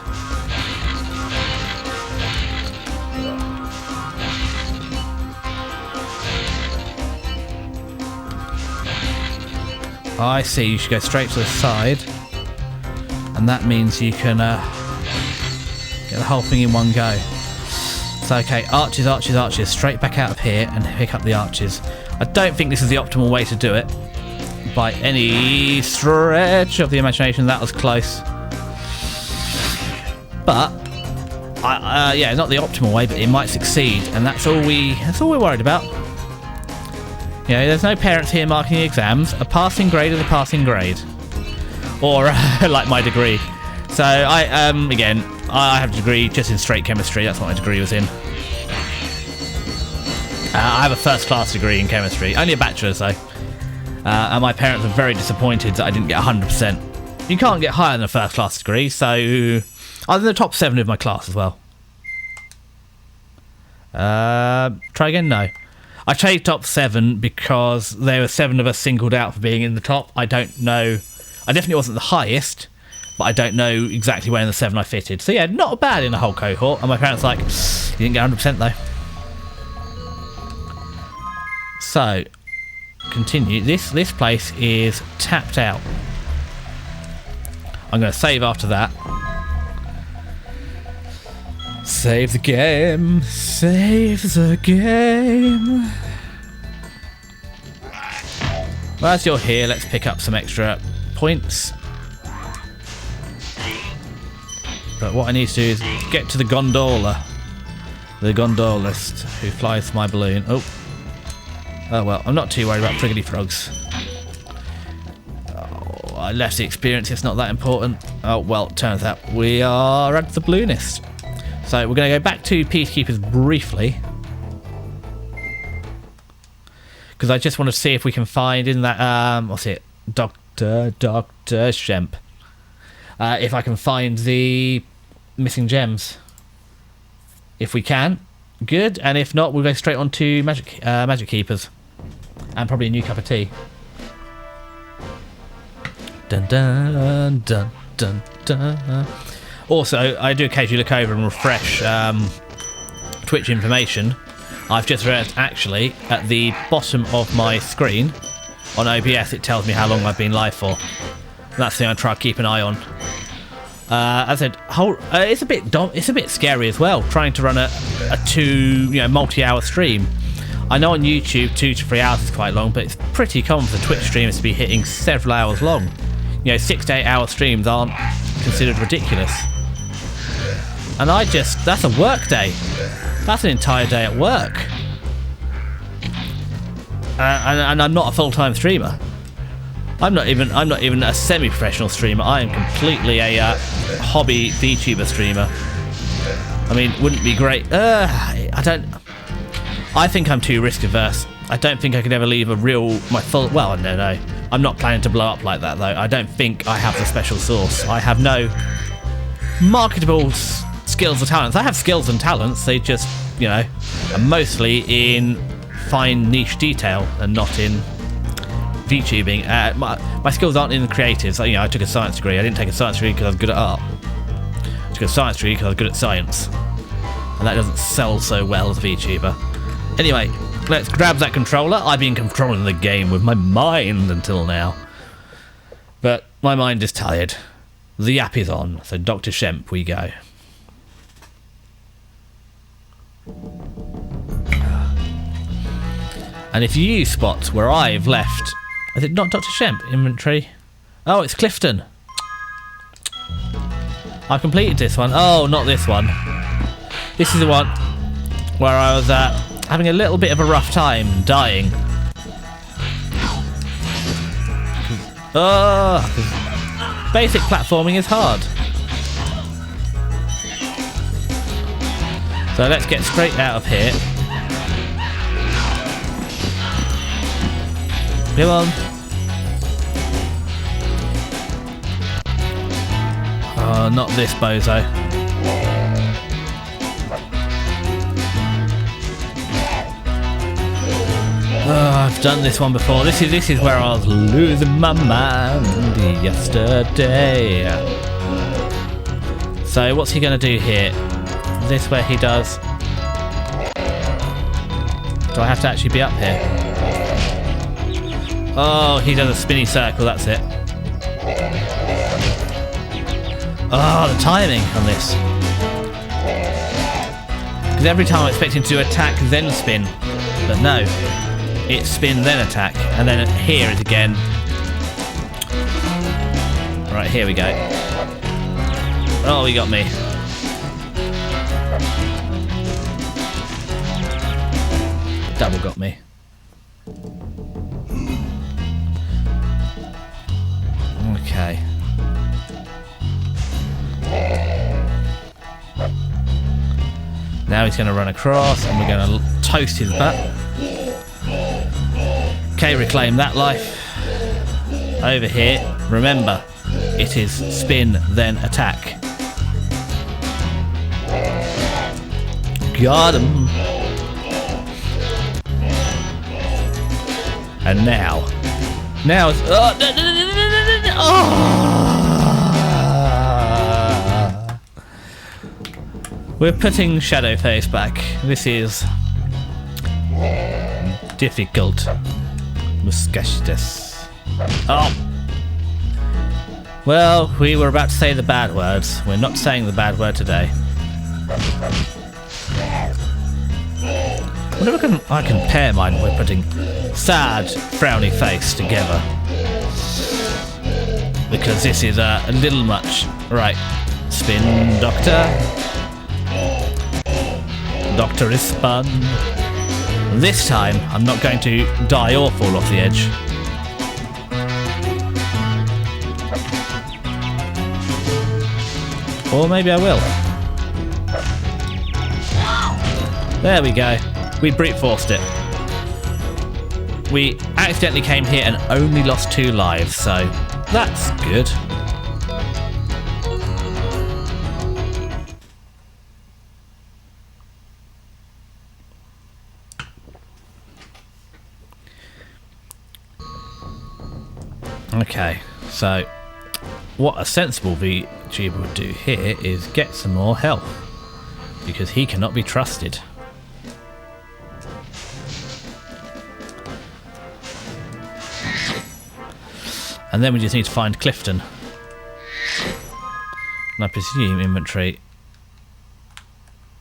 [SPEAKER 1] I see, you should go straight to the side, and that means you can get the whole thing in one go. So okay, arches, straight back out of here and pick up the arches. I don't think this is the optimal way to do it by any stretch of the imagination. That was close, but yeah, not the optimal way, but it might succeed, and that's all we're worried about. You know, there's no parents here marking the exams. A passing grade is a passing grade. Or, like my degree. So, I have a degree just in straight chemistry. That's what my degree was in. I have a first class degree in chemistry. Only a bachelor's, though. And my parents were very disappointed that I didn't get 100%. You can't get higher than a first class degree, so I was in the top 7 of my class as well. Try again? No. I chose top 7 because there were 7 of us singled out for being in the top. I don't know. I definitely wasn't the highest, but I don't know exactly where in the 7 I fitted. So yeah, not bad in the whole cohort. And my parents were like, you didn't get 100% though. So, continue. This place is tapped out. I'm going to save after that. Save the game. Save the game. Well, as you're here, let's pick up some extra points. But what I need to do is get to the gondola. The gondolist who flies my balloon. Oh well, I'm not too worried about friggity frogs. Oh, I left the experience, it's not that important. Oh well, turns out we are at the balloonist. So we're going to go back to Peacekeepers briefly, because I just want to see if we can find in that what's it, Dr. Shemp, if I can find the missing gems. If we can, good, and if not, we'll go straight on to Magic Keepers, and probably a new cup of tea. Dun dun dun dun dun. Also, I do occasionally look over and refresh Twitch information. I've just read, actually, at the bottom of my screen on OBS, it tells me how long I've been live for. That's the thing I try to keep an eye on. As I said, it's a bit scary as well, trying to run a multi-hour stream. I know on YouTube 2 to 3 hours is quite long, but it's pretty common for Twitch streamers to be hitting several hours long. 6 to 8 hour streams aren't considered ridiculous. And that's a work day. That's an entire day at work. And I'm not a full-time streamer. I'm not even a semi-professional streamer. I am completely a hobby VTuber streamer. I mean, wouldn't be great. I think I'm too risk averse. I don't think I could ever leave my full. Well, no. I'm not planning to blow up like that though. I don't think I have the special sauce. I have no marketable skills or talents. I have skills and talents. They just, are mostly in fine niche detail and not in VTubing. My skills aren't in the creatives. I took a science degree. I didn't take a science degree because I was good at art. I took a science degree because I was good at science. And that doesn't sell so well as a VTuber. Anyway, let's grab that controller. I've been controlling the game with my mind until now. But my mind is tired. The app is on, so Dr. Shemp we go. And if you use spots where I've left... Is it not Dr. Shemp? Inventory? Oh, it's Clifton. I completed this one. Oh, not this one. This is the one where I was having a little bit of a rough time, dying. Basic platforming is hard. So let's get straight out of here. Come on. Oh, not this bozo. Oh, I've done this one before. This is where I was losing my mind yesterday. So what's he going to do here? Is this where he does? Do I have to actually be up here? Oh, he does a spinny circle, that's it. Oh, the timing on this. Because every time I expect him to attack, then spin. But no. It's spin, then attack. And then here is again. Right, here we go. Oh, he got me. Double got me. Okay. Now he's going to run across and we're going to toast his butt. Okay, reclaim that life. Over here, remember, it is spin, then attack. Got him. And now it's... We're putting Shadowface back. This is difficult. Muscastus. Oh! Well, we were about to say the bad words. We're not saying the bad word today. I wonder if I can pair mine with putting sad, frowny face together. Because this is a little much. Right. Spin, Doctor. Doctor is spun. This time, I'm not going to die or fall off the edge. Or maybe I will. There we go. We brute forced it. We accidentally came here and only lost 2 lives, so that's good. Okay, so what a sensible VTuber would do here is get some more health, because he cannot be trusted. And then we just need to find Clifton. And I presume inventory.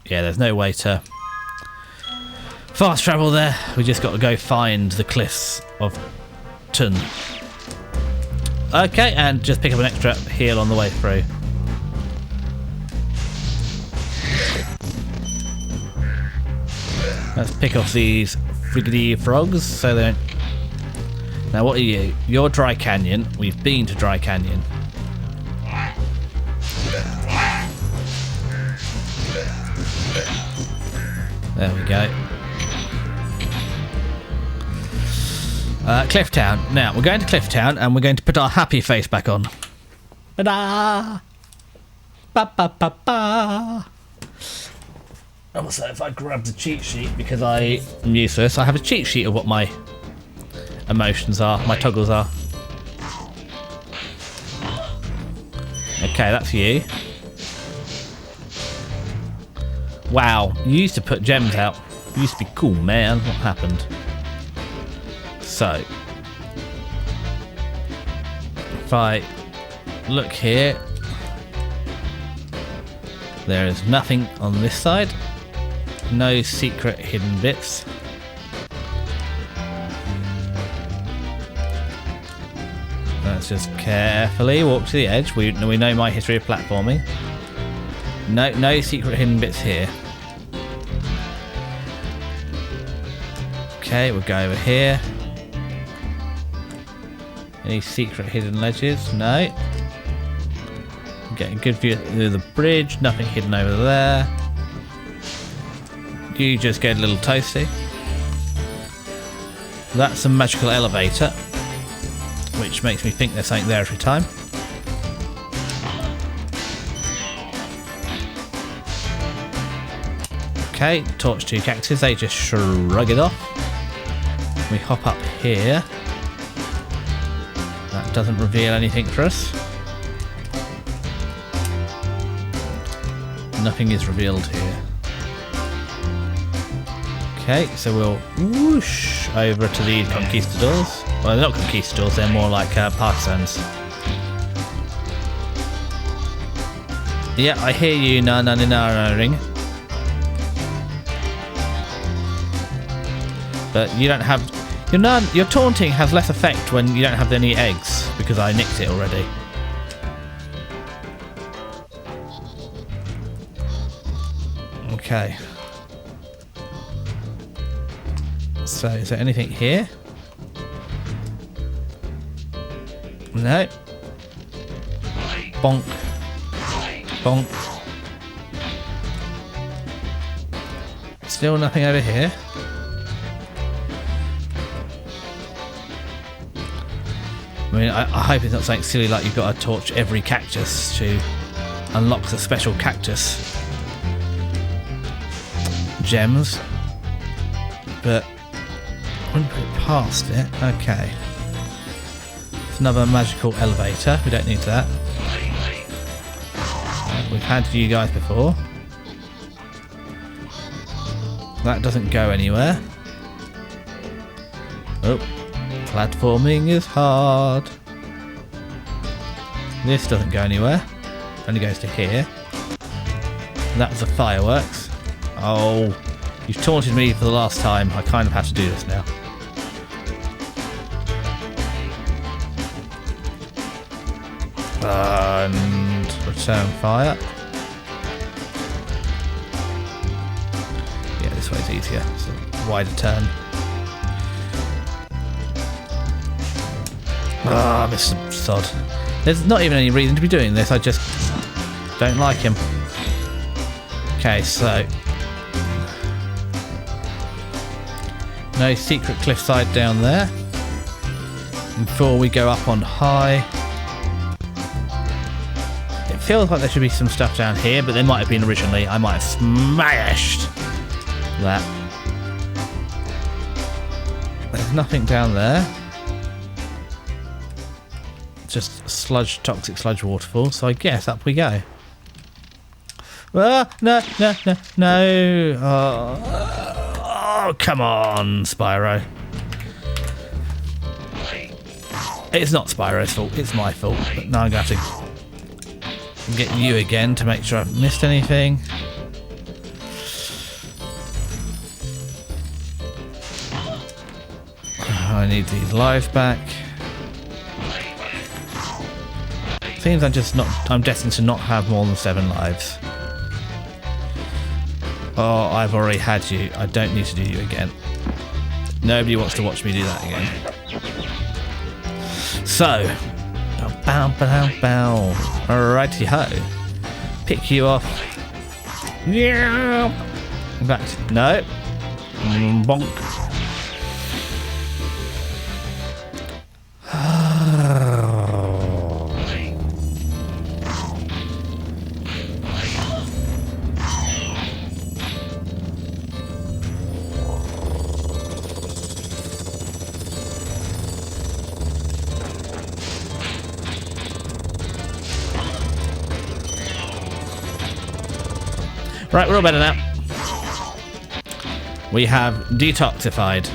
[SPEAKER 1] Yeah, there's no way to fast travel there. We just got to go find the cliffs of Tun. Okay, and just pick up an extra heal on the way through. Let's pick off these friggity frogs so they don't Now what are you? You're Dry Canyon. We've been to Dry Canyon. There we go. Clifftown. Now, we're going to Clifftown and we're going to put our happy face back on. Ta-da! Ba-ba-ba-ba! Also, if I grab the cheat sheet, because I'm useless, I have a cheat sheet of what my emotions are, my toggles are. Okay, that's you. Wow, you used to put gems out. You used to be cool, man. What happened? So, if I look here, there is nothing on this side. No secret hidden bits. Let's just carefully walk to the edge. We know my history of platforming. No secret hidden bits here. Okay, we'll go over here. Any secret hidden ledges? No. Get a good view of the bridge. Nothing hidden over there. You just get a little toasty. That's a magical elevator, which makes me think there's something there every time. Okay, torch 2 cactus, they just shrug it off. We hop up here. That doesn't reveal anything for us. Nothing is revealed here. Okay, so we'll whoosh over to the conquistadors. Well, they're not conquistadors, they're more like partisans. Yeah, I hear you, ring. But you don't have... Your taunting has less effect when you don't have any eggs, because I nicked it already. Okay. So, is there anything here? No. Bonk. Bonk. Still nothing over here. I mean, I hope it's not something silly like you've got to torch every cactus to unlock the special cactus gems. But I wouldn't put it past it. Okay. It's another magical elevator. We don't need that. We've had you guys before. That doesn't go anywhere. Oh. Platforming is hard. This doesn't go anywhere. Only goes to here. That's the fireworks. Oh, you've taunted me for the last time. I kind of have to do this now. And return fire. Yeah, this way's easier. It's a wider turn. Ah, oh, Mr. Sod. There's not even any reason to be doing this, I just don't like him. Okay, so... no secret cliffside down there. Before we go up on high... it feels like there should be some stuff down here, but there might have been originally. I might have smashed that. There's nothing down there. Just sludge, toxic sludge waterfall, so I guess up we go. Ah, no. Oh, come on, Spyro. It's not Spyro's fault, it's my fault. But now I'm going to have to get you again to make sure I've missed anything. I need these lives back. Seems I'm destined to not have more than 7 lives. Oh, I've already had you. I don't need to do you again. Nobody wants to watch me do that again. So, bow, bow, bow. Alrighty ho. Pick you off. Yeah. In fact, no. Bonk. Right, we're all better now. We have detoxified.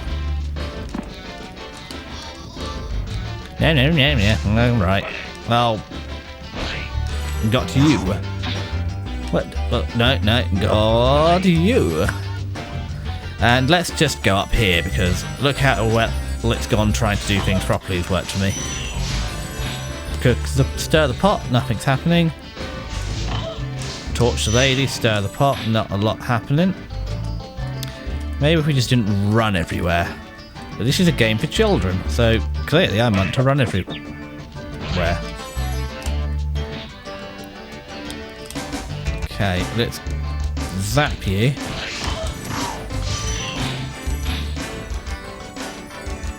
[SPEAKER 1] No. Right. Well, got you. What? No. Got you. And let's just go up here because look how well it's gone trying to do things properly has worked for me. Stir the pot, nothing's happening. Torch the lady, stir the pot, not a lot happening. Maybe if we just didn't run everywhere. But this is a game for children, so clearly I meant to run everywhere. Okay, let's zap you.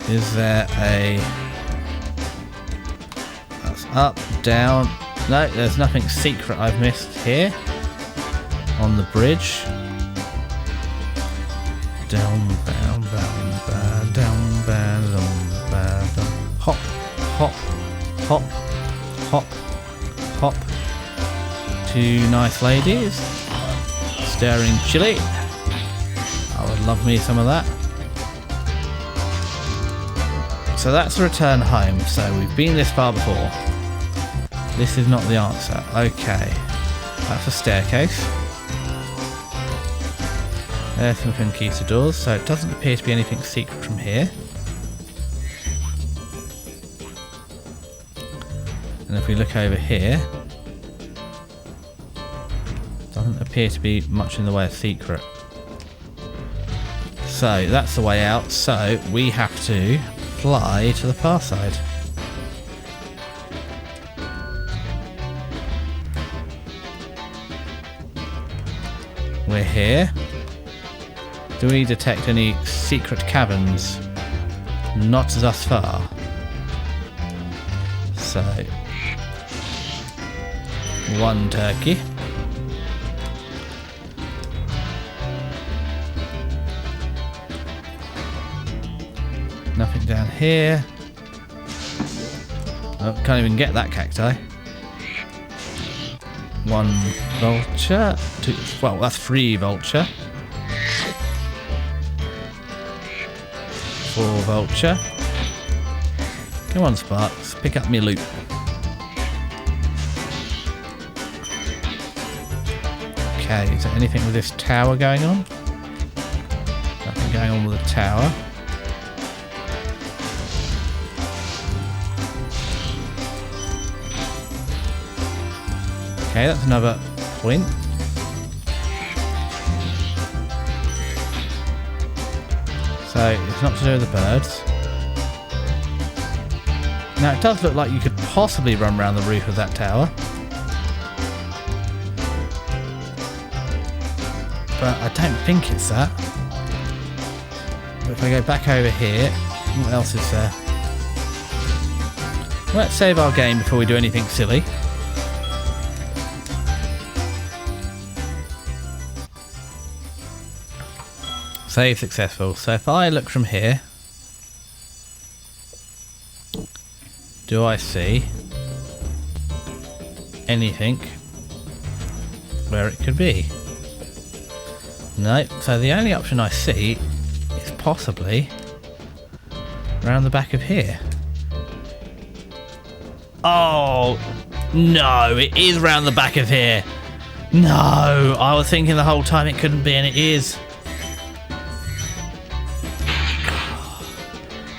[SPEAKER 1] Is there a... That's up, down. No, there's nothing secret I've missed here. On the bridge. Down, down, down, down, down, down, down. Hop, hop, hop, hop, hop. Two nice ladies. Stirring chili. I would love me some of that. So that's the return home. So we've been this far before. This is not the answer. Okay. That's a staircase. There's some conquistadors, so it doesn't appear to be anything secret from here. And if we look over here, doesn't appear to be much in the way of secret. So that's the way out, so we have to fly to the far side. We're here. Do we detect any secret caverns? Not thus far. So, one turkey. Nothing down here. Oh, can't even get that cacti. One vulture. Two, well, that's 3 vulture. 4 vulture. Come on, Sparks. Pick up me loot. Okay, is there anything with this tower going on? Nothing going on with the tower. Okay, that's another point. So it's not to do with the birds. Now it does look like you could possibly run around the roof of that tower. But I don't think it's that. But if I go back over here, what else is there? Let's save our game before we do anything silly. Save successful. So if I look from here, do I see anything where it could be? No. So the only option I see is possibly around the back of here. Oh, no, it is round the back of here. No, I was thinking the whole time it couldn't be, and it is.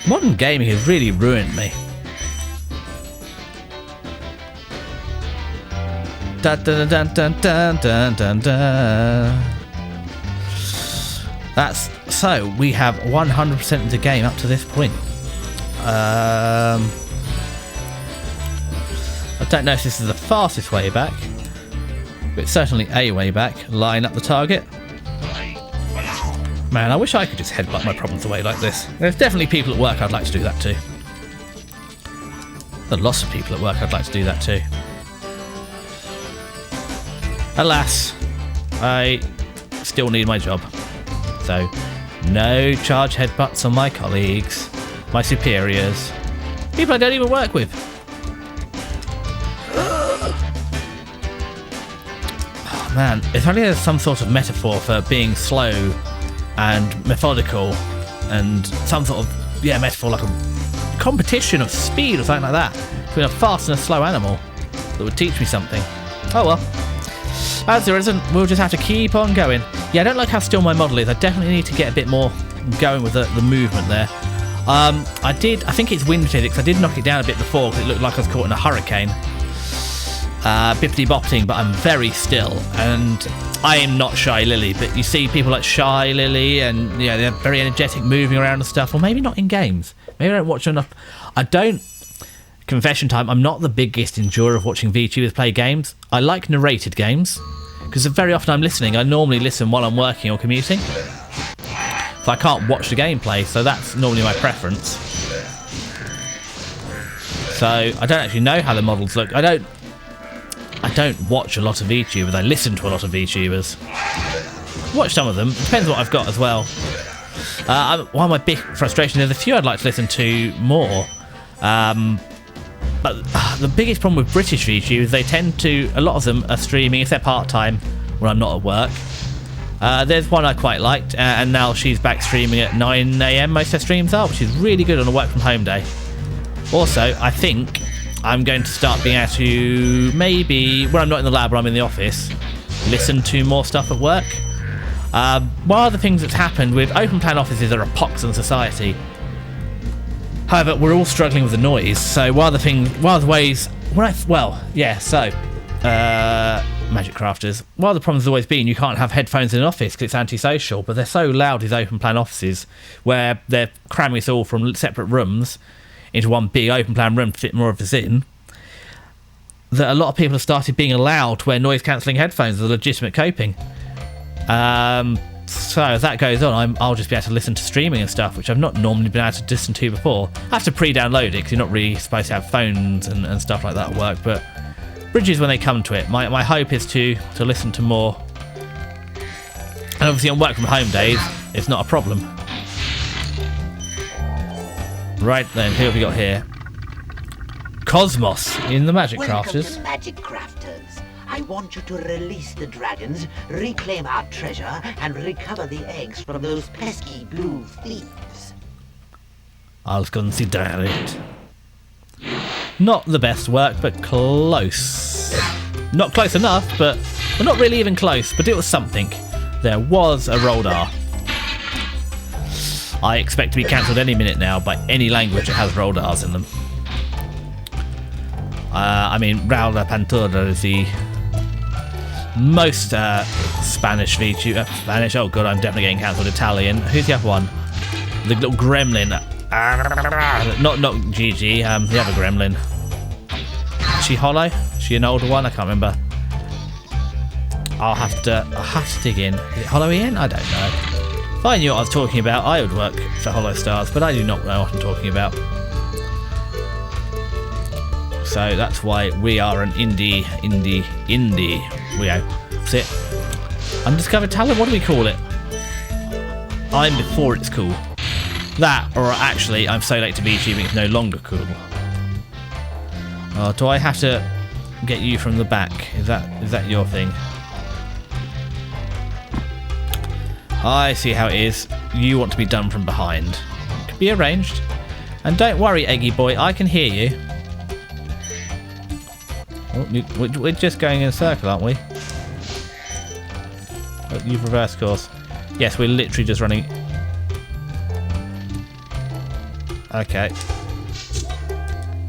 [SPEAKER 1] Modern gaming has really ruined me. Dun, dun, dun, dun, dun, dun, dun, dun. That's so we have 100% of the game up to this point. I don't know if this is the fastest way back, but it's certainly a way back. Line up the target. Man, I wish I could just headbutt my problems away like this. There's definitely people at work I'd like to do that to. There are lots of people at work I'd like to do that to. Alas, I still need my job. So, no charge headbutts on my colleagues, my superiors, people I don't even work with. Oh man, if only there's some sort of metaphor for being slow and methodical, and some sort of, metaphor like a competition of speed or something like that between a fast and a slow animal that would teach me something. Oh well. As there isn't, we'll just have to keep on going. Yeah, I don't like how still my model is. I definitely need to get a bit more going with the movement there. I think it's wind physics. I did knock it down a bit before because it looked like I was caught in a hurricane. Bippity-bopping, but I'm very still. And I am not Shy Lily, but you see people like Shy Lily and they're very energetic, moving around and stuff. Or maybe not in games. Maybe I don't watch enough. Confession time, I'm not the biggest enjoyer of watching VTubers play games. I like narrated games, because very often I'm listening. I normally listen while I'm working or commuting. So I can't watch the gameplay, so that's normally my preference. So I don't actually know how the models look. I don't watch a lot of VTubers. I listen to a lot of VTubers. Watch some of them. Depends what I've got as well. One of my big frustrations, there's a few I'd like to listen to more. But the biggest problem with British VTubers, a lot of them are streaming, if they're part-time, when I'm not at work. There's one I quite liked, and now she's back streaming at 9 AM, most of her streams are, which is really good on a work-from-home day. Also, I think I'm going to start being able to, maybe, when I'm not in the lab or I'm in the office, listen to more stuff at work. One of the things that's happened with open-plan offices are a pox on society. However, we're all struggling with the noise, so Magic Crafters, one of the problems has always been you can't have headphones in an office because it's antisocial, but they're so loud, these open plan offices, where they're cramming us all from separate rooms into one big open plan room to fit more of us in, that a lot of people have started being allowed to wear noise cancelling headphones as a legitimate coping. So as that goes on, I'll just be able to listen to streaming and stuff, which I've not normally been able to listen to before. I have to pre-download it because you're not really supposed to have phones and stuff like that at work, but bridges when they come to it. My hope is to listen to more. And obviously on work from home days, it's not a problem. Right then, who have we got here? Cosmos in the Magic Crafters.
[SPEAKER 2] Welcome to Magic Crafters. I want you to release the dragons, reclaim our treasure, and recover the eggs from those pesky blue thieves.
[SPEAKER 1] I'll consider it. Not the best work, but close. Not close enough, but not really even close, but it was something. There was a rolled R. I expect to be cancelled any minute now by any language that has rolled R's in them. Raula Pantura is the most Spanish VTuber. Spanish, oh god, I'm definitely getting cancelled. Italian. Who's the other one? The little gremlin. Not Gigi, the other gremlin. Is she Hollow? Is she an older one? I can't remember. I'll have to dig in. Is it Hollow Ian? I don't know. If I knew what I was talking about, I would work for Hollow Stars, but I do not know what I'm talking about. So that's why we are an indie. We go. That's it. Undiscovered talent, what do we call it? I'm before it's cool. That, or actually, I'm so late to VTubing, it's no longer cool. Oh, do I have to get you from the back? Is that your thing? I see how it is. You want to be done from behind. Could be arranged. And don't worry, Eggy boy, I can hear you. Oh, we're just going in a circle, aren't we? Oh, you've reversed course. Yes, we're literally just running. Okay.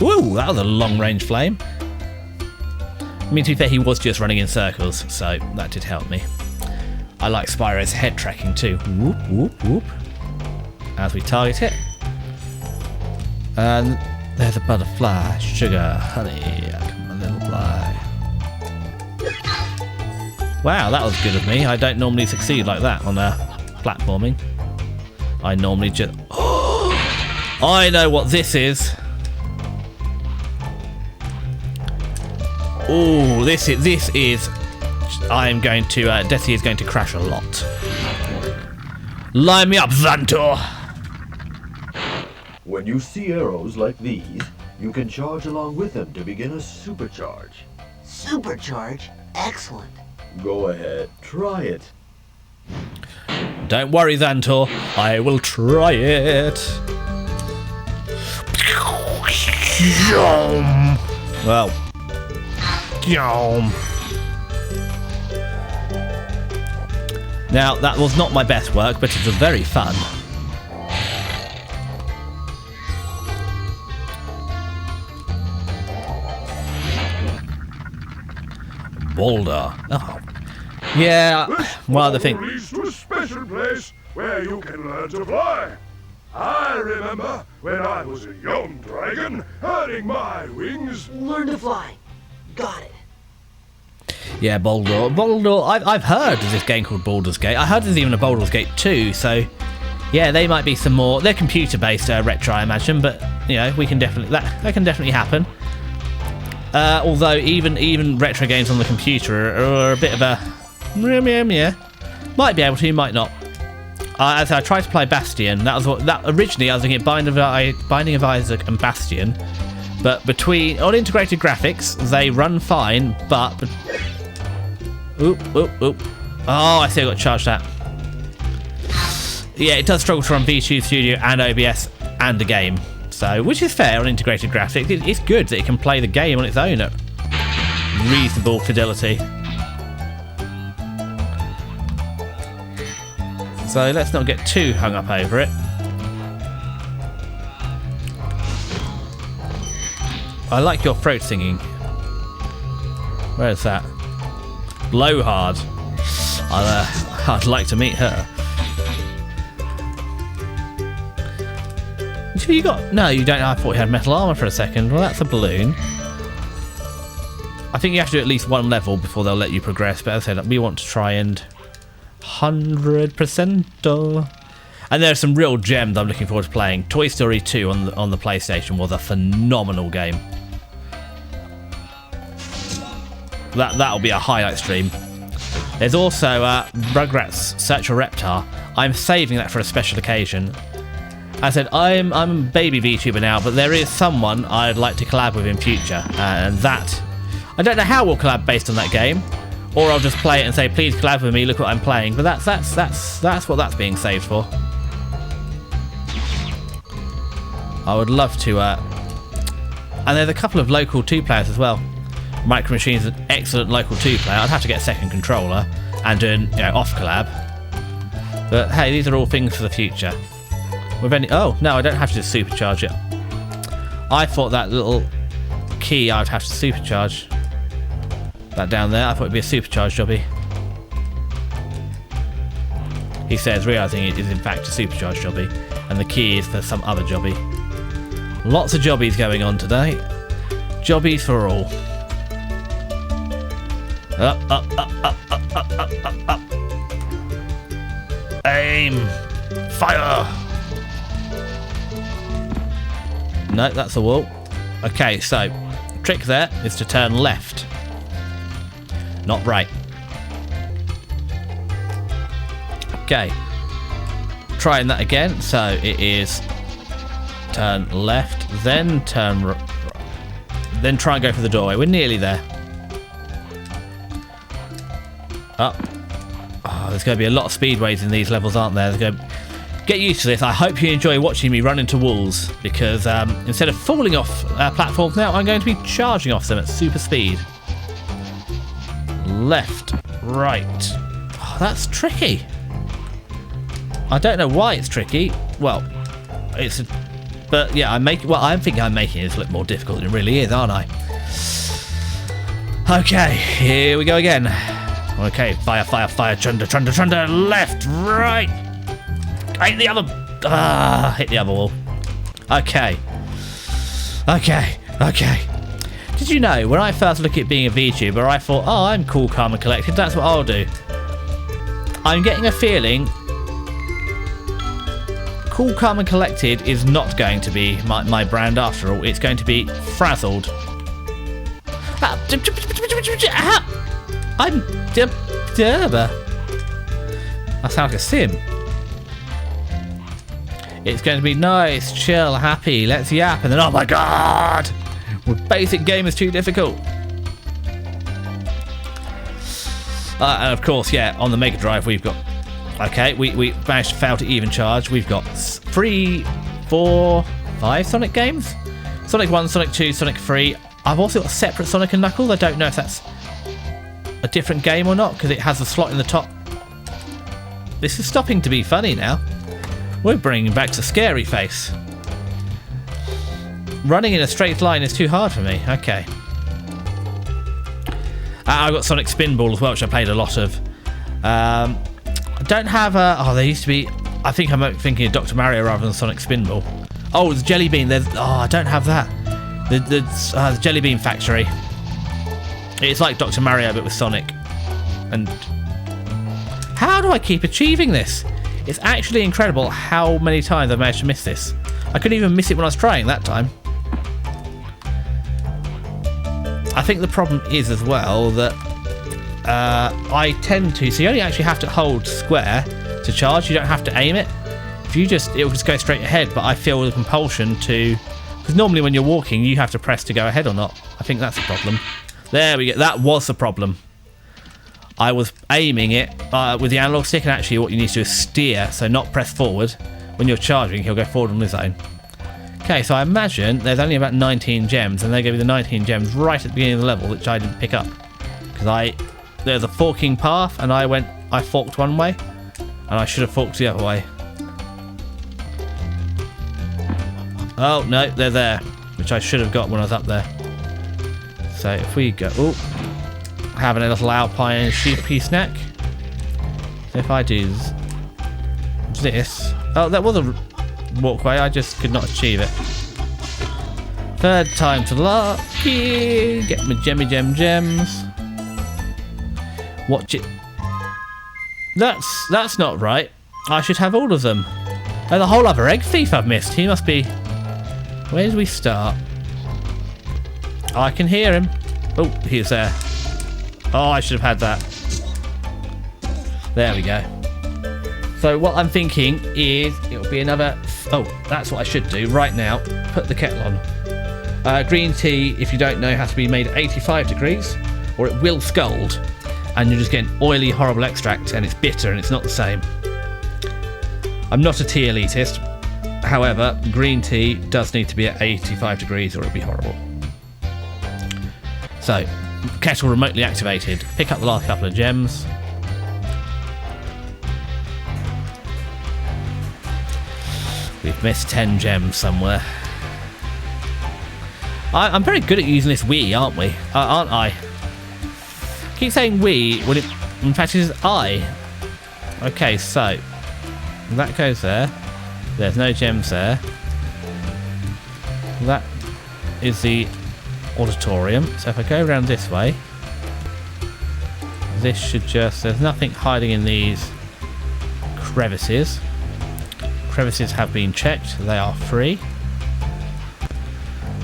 [SPEAKER 1] Woo, that was a long-range flame. I mean, to be fair, he was just running in circles, so that did help me. I like Spyro's head tracking too. Whoop, whoop, whoop. As we target it. And there's a butterfly. Sugar, honey. Come on, little fly. Wow, that was good of me. I don't normally succeed like that on platforming. I normally just... I know what this is. Oh, this is... I'm going to... Desi is going to crash a lot. Line me up, Xantor!
[SPEAKER 3] When you see arrows like these, you can charge along with them to begin a supercharge.
[SPEAKER 2] Supercharge? Excellent.
[SPEAKER 3] Go ahead, try it.
[SPEAKER 1] Don't worry, Xantor. I will try it. Well. Now, that was not my best work, but it was very fun. Boulder. Oh. Yeah, well, the thing...
[SPEAKER 4] leads to a special place where you can learn to fly. I remember when I was a young dragon, earning my wings.
[SPEAKER 2] Learn to fly. Got it.
[SPEAKER 1] Yeah, Boulder. Boulder, I've heard of this game called Baldur's Gate. I heard there's even a Baldur's Gate 2, so... Yeah, they might be some more... They're computer-based retro, I imagine, but, you know, we can definitely... That can definitely happen. Although, even retro games on the computer are a bit of a... Yeah. Might be able to, might not. As I tried to play Bastion, originally I was looking at Binding of Isaac and Bastion, but on integrated graphics they run fine, but oop. Oh, I see I got charged that. Yeah, it does struggle to run V2 Studio and OBS and the game, so which is fair on integrated graphics. It's good that it can play the game on its own at reasonable fidelity. So let's not get too hung up over it. I like your throat singing. Where's that? Blowhard. I'd like to meet her. You got... No, you don't. I thought you had metal armor for a second. Well, that's a balloon. I think you have to do at least one level before they'll let you progress. But as I said, we want to try and 100%. And there are some real gems I'm looking forward to playing. Toy Story 2 on the PlayStation was a phenomenal game. That'll be a highlight stream. There's also Rugrats Search a Reptar. I'm saving that for a special occasion. I said I'm a baby VTuber now, but there is someone I'd like to collab with in future, and that I don't know how we'll collab based on that game, or I'll just play it and say please collab with me. Look what I'm playing. But that's what that's being saved for. I would love to, and there's a couple of local 2-players as well. Micro Machines is an excellent local 2-player. I'd have to get a second controller and do an off collab. But hey, these are all things for the future. With any... Oh, no, I don't have to just supercharge it. I thought that little key I would have to supercharge. That down there, I thought it'd be a supercharge jobby. He says, realising it is in fact a supercharge jobby. And the key is for some other jobby. Lots of jobbies going on today. Jobbies for all. Up. Aim. Fire. No, that's a wall. Okay, so trick there is to turn left, not right. Okay, trying that again. So it is turn left, then turn then try and go for the doorway. We're nearly there. Up. Oh, there's going to be a lot of speedways in these levels, aren't there? Get used to this. I hope you enjoy watching me run into walls, because instead of falling off platforms now, I'm going to be charging off them at super speed. Left, right. Oh, that's tricky. I don't know why it's tricky. Well, but yeah, I'm thinking I'm making it a little more difficult than it really is, aren't I? Okay, here we go again. Okay, fire, chunder, left, right. Hit the other wall. Okay. Did you know, when I first looked at being a VTuber, I thought, oh, I'm cool, calm and collected, that's what I'll do. I'm getting a feeling cool, calm and collected is not going to be my brand after all. It's going to be frazzled. I'm Derber. I sound like a sim. It's going to be nice, chill, happy, let's yap, and then oh my god! Well, basic game is too difficult. And of course, yeah, on the Mega Drive we've got... Okay, we managed to fail to even charge. We've got 3, 4, 5 Sonic games. Sonic 1, Sonic 2, Sonic 3. I've also got a separate Sonic and Knuckles. I don't know if that's a different game or not, because it has a slot in the top. This is stopping to be funny now. We're bringing back the scary face. Running in a straight line is too hard for me. Okay. I've got Sonic Spinball as well, which I played a lot of. I don't have a... Oh, there used to be... I think I'm thinking of Dr. Mario rather than Sonic Spinball. Oh, there's Jelly Bean. There's... Oh, I don't have that. The Jelly Bean Factory. It's like Dr. Mario, but with Sonic. And... How do I keep achieving this? It's actually incredible how many times I've managed to miss this. I couldn't even miss it when I was trying that time. I think the problem is as well that I tend to... So you only actually have to hold square to charge. You don't have to aim it. If you just... It'll just go straight ahead, but I feel the compulsion to... Because normally when you're walking, you have to press to go ahead or not. I think that's the problem. There we go. That was the problem. I was aiming it with the analog stick, and actually what you need to do is steer, so not press forward. When you're charging, he'll go forward on his own. Okay, so I imagine there's only about 19 gems, and they gave me the 19 gems right at the beginning of the level, which I didn't pick up. Because there's a forking path, and I forked one way, and I should have forked the other way. Oh, no, they're there, which I should have got when I was up there. So if we go... Ooh. Having a little alpine sheepy snack. So if I do this... Oh, that was a walkway. I just could not achieve it. Third time's lucky. Get my gems. Watch it. That's not right. I should have all of them. Oh, the whole other egg thief I've missed. He must be... Where did we start? Oh, I can hear him. Oh, he's there. Oh, I should have had that. There we go. So what I'm thinking is it'll be another... Oh, that's what I should do right now. Put the kettle on. Green tea, if you don't know, has to be made at 85 degrees or it will scald. And you're just getting oily, horrible extract and it's bitter and it's not the same. I'm not a tea elitist. However, green tea does need to be at 85 degrees or it'll be horrible. So... Kettle remotely activated. Pick up the last couple of gems. We've missed 10 gems somewhere. I'm very good at using this Wii, aren't we? Aren't I? Keep saying we when it in fact it is I. Okay, so that goes there. There's no gems there. That is the auditorium. So if I go around this way, this should just... There's nothing hiding in these crevices. Crevices have been checked. They are free.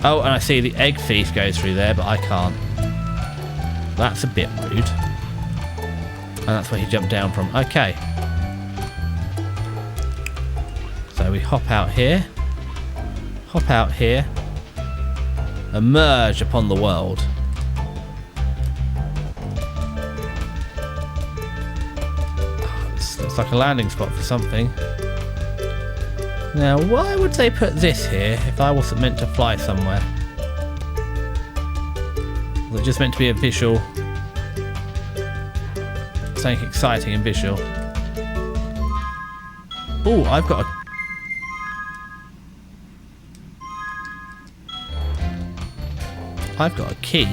[SPEAKER 1] Oh, and I see the egg thief goes through there, but I can't. That's a bit rude. And that's where he jumped down from. Okay. So we hop out here. Hop out here. Emerge upon the world. This looks like a landing spot for something. Now, why would they put this here if I wasn't meant to fly somewhere? Was it just meant to be a visual? Something exciting and visual. Oh, I've got a... I've got a key.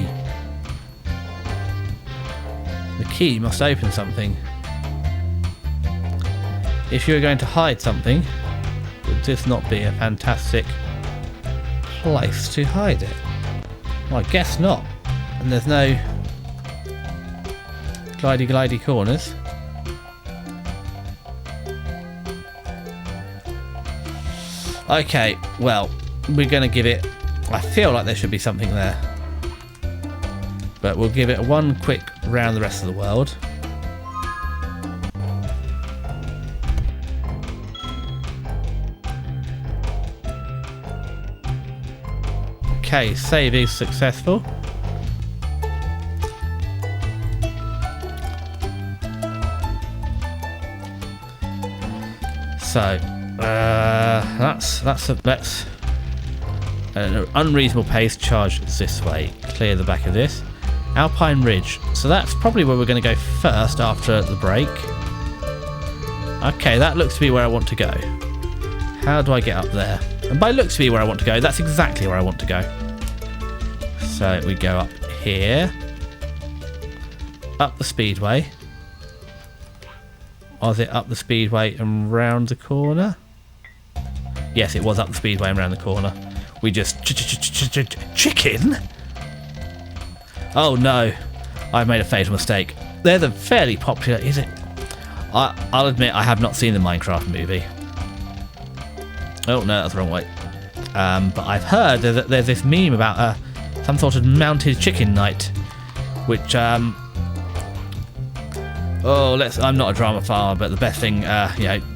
[SPEAKER 1] The key must open something. If you're going to hide something, would this not be a fantastic place to hide it? Well, I guess not. And there's no glidey corners. Okay, well, we're going to give it... I feel like there should be something there. But we'll give it one quick round the rest of the world. Okay, save is successful. So, that's an unreasonable pace. Charge this way. Clear the back of this. Alpine Ridge. So that's probably where we're going to go first after the break. Okay, that looks to be where I want to go. How do I get up there? And by looks to be where I want to go, that's exactly where I want to go. So we go up here. Up the speedway. Was it up the speedway and round the corner? Yes, it was up the speedway and round the corner. We just... Chicken? Oh no. I've made a fatal mistake. They're the fairly popular... Is it? I'll admit I have not seen the Minecraft movie. Oh no, that's the wrong way. But I've heard that there's this meme about some sort of mounted chicken night, which I'm not a drama farmer, but the best thing,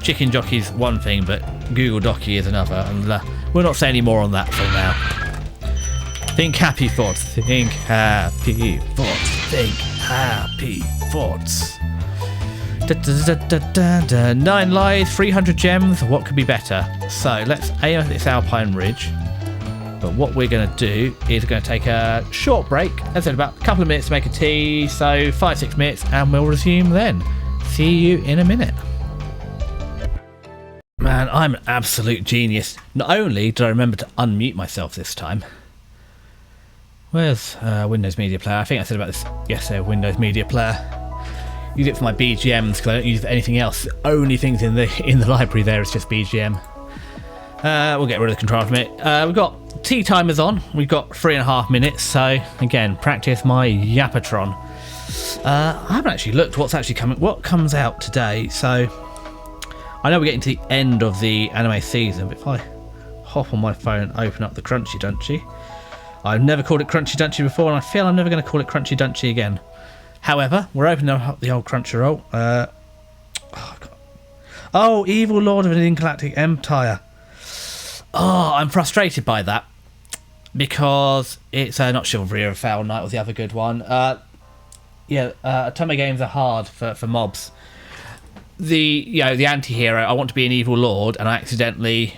[SPEAKER 1] chicken jockey's one thing, but Google Docky is another, and we'll not say any more on that for now. Think happy thoughts. Think happy thoughts. Think happy thoughts. 9 lives, 300 gems. What could be better? So let's aim at this Alpine Ridge. But what we're going to do is we're going to take a short break. As I said, about a couple of minutes to make a tea. So 5-6 minutes, and we'll resume then. See you in a minute. Man, I'm an absolute genius. Not only did I remember to unmute myself this time. Where's Windows Media Player? I think I said about this yesterday. Windows Media Player. Use it for my BGMs because I don't use it for anything else. The only things in the library there is just BGM. We'll get rid of the control from it. We've got tea timers on. We've got 3.5 minutes. So again, practice my Yapatron. I haven't actually looked what's actually coming. What comes out today? So I know we're getting to the end of the anime season. But if I hop on my phone and open up the Crunchy Dunchy, I've never called it Crunchy Dunchy before, and I feel I'm never going to call it Crunchy Dunchy again. However, we're opening up the old Crunchyroll. Evil Lord of an Intergalactic Empire. Oh, I'm frustrated by that because it's not Chivalry or Foul Knight was the other good one. Otome games are hard for mobs. The anti-hero. I want to be an evil lord, and I accidentally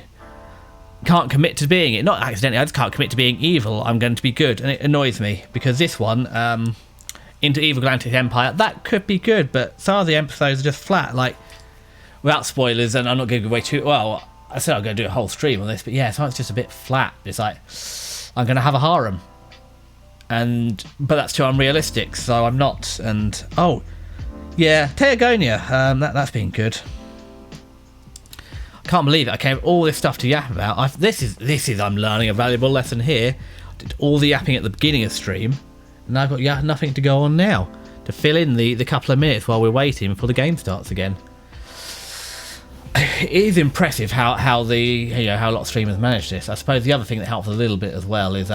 [SPEAKER 1] can't commit to being it. Not accidentally. I just can't commit to being evil. I'm going to be good, and it annoys me because this one. Into Evil Galactic Empire, that could be good, but some of the episodes are just flat, like, without spoilers, and I'm not going to give away too, well, I said I'm going to do a whole stream on this, but yeah, sometimes it's just a bit flat. It's like, I'm going to have a harem, but that's too unrealistic, so I'm not, and, Teogonia, that's been good. I can't believe it, I came all this stuff to yap about. This is I'm learning a valuable lesson here. I did all the yapping at the beginning of stream, and I've got nothing to go on now to fill in the couple of minutes while we're waiting before the game starts again. It is impressive how a lot of streamers manage this. I suppose the other thing that helps a little bit as well is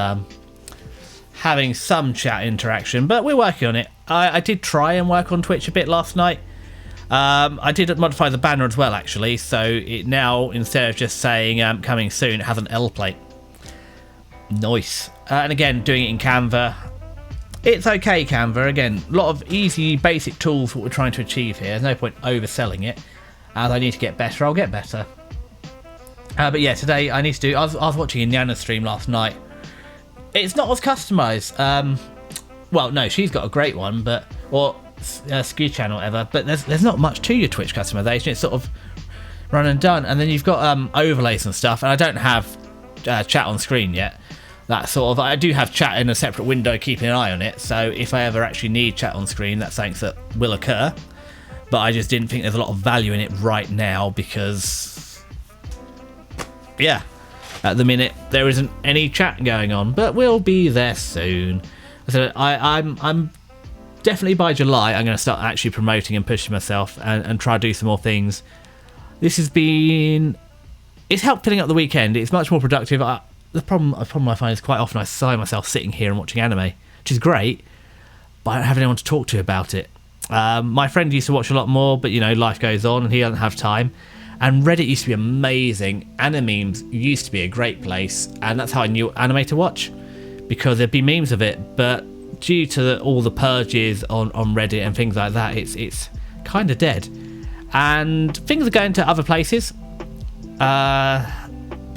[SPEAKER 1] having some chat interaction, but we're working on it. I did try and work on Twitch a bit last night. I did modify the banner as well, actually, so it now, instead of just saying coming soon, it has an L plate. Nice. And again, doing it in Canva. It's okay, Canva. Again, a lot of easy, basic tools for what we're trying to achieve here. There's no point overselling it. As I need to get better, I'll get better. But yeah, today I need to do... I was watching Inyana's stream last night. It's not as customised. Well, no, she's got a great one, but... Or Ski Channel, whatever. But there's not much to your Twitch customisation. It's sort of run and done. And then you've got overlays and stuff. And I don't have chat on screen yet. That sort of, I do have chat in a separate window, keeping an eye on it, so if I ever actually need chat on screen, that's something that will occur, but I just didn't think there's a lot of value in it right now because, yeah, At the minute, there isn't any chat going on, but we'll be there soon. So I'm definitely by July, I'm going to start actually promoting and pushing myself and try to do some more things. This has been... It's helped filling up the weekend. It's much more productive. The problem I find is quite often I find myself sitting here and watching anime, which is great, but I don't have anyone to talk to about it. My friend used to watch a lot more, but, you know, life goes on and he doesn't have time. And Reddit used to be amazing. Animemes used to be a great place, and that's how I knew anime to watch, because there'd be memes of it, but due to all the purges on Reddit and things like that, it's kind of dead. And things are going to other places,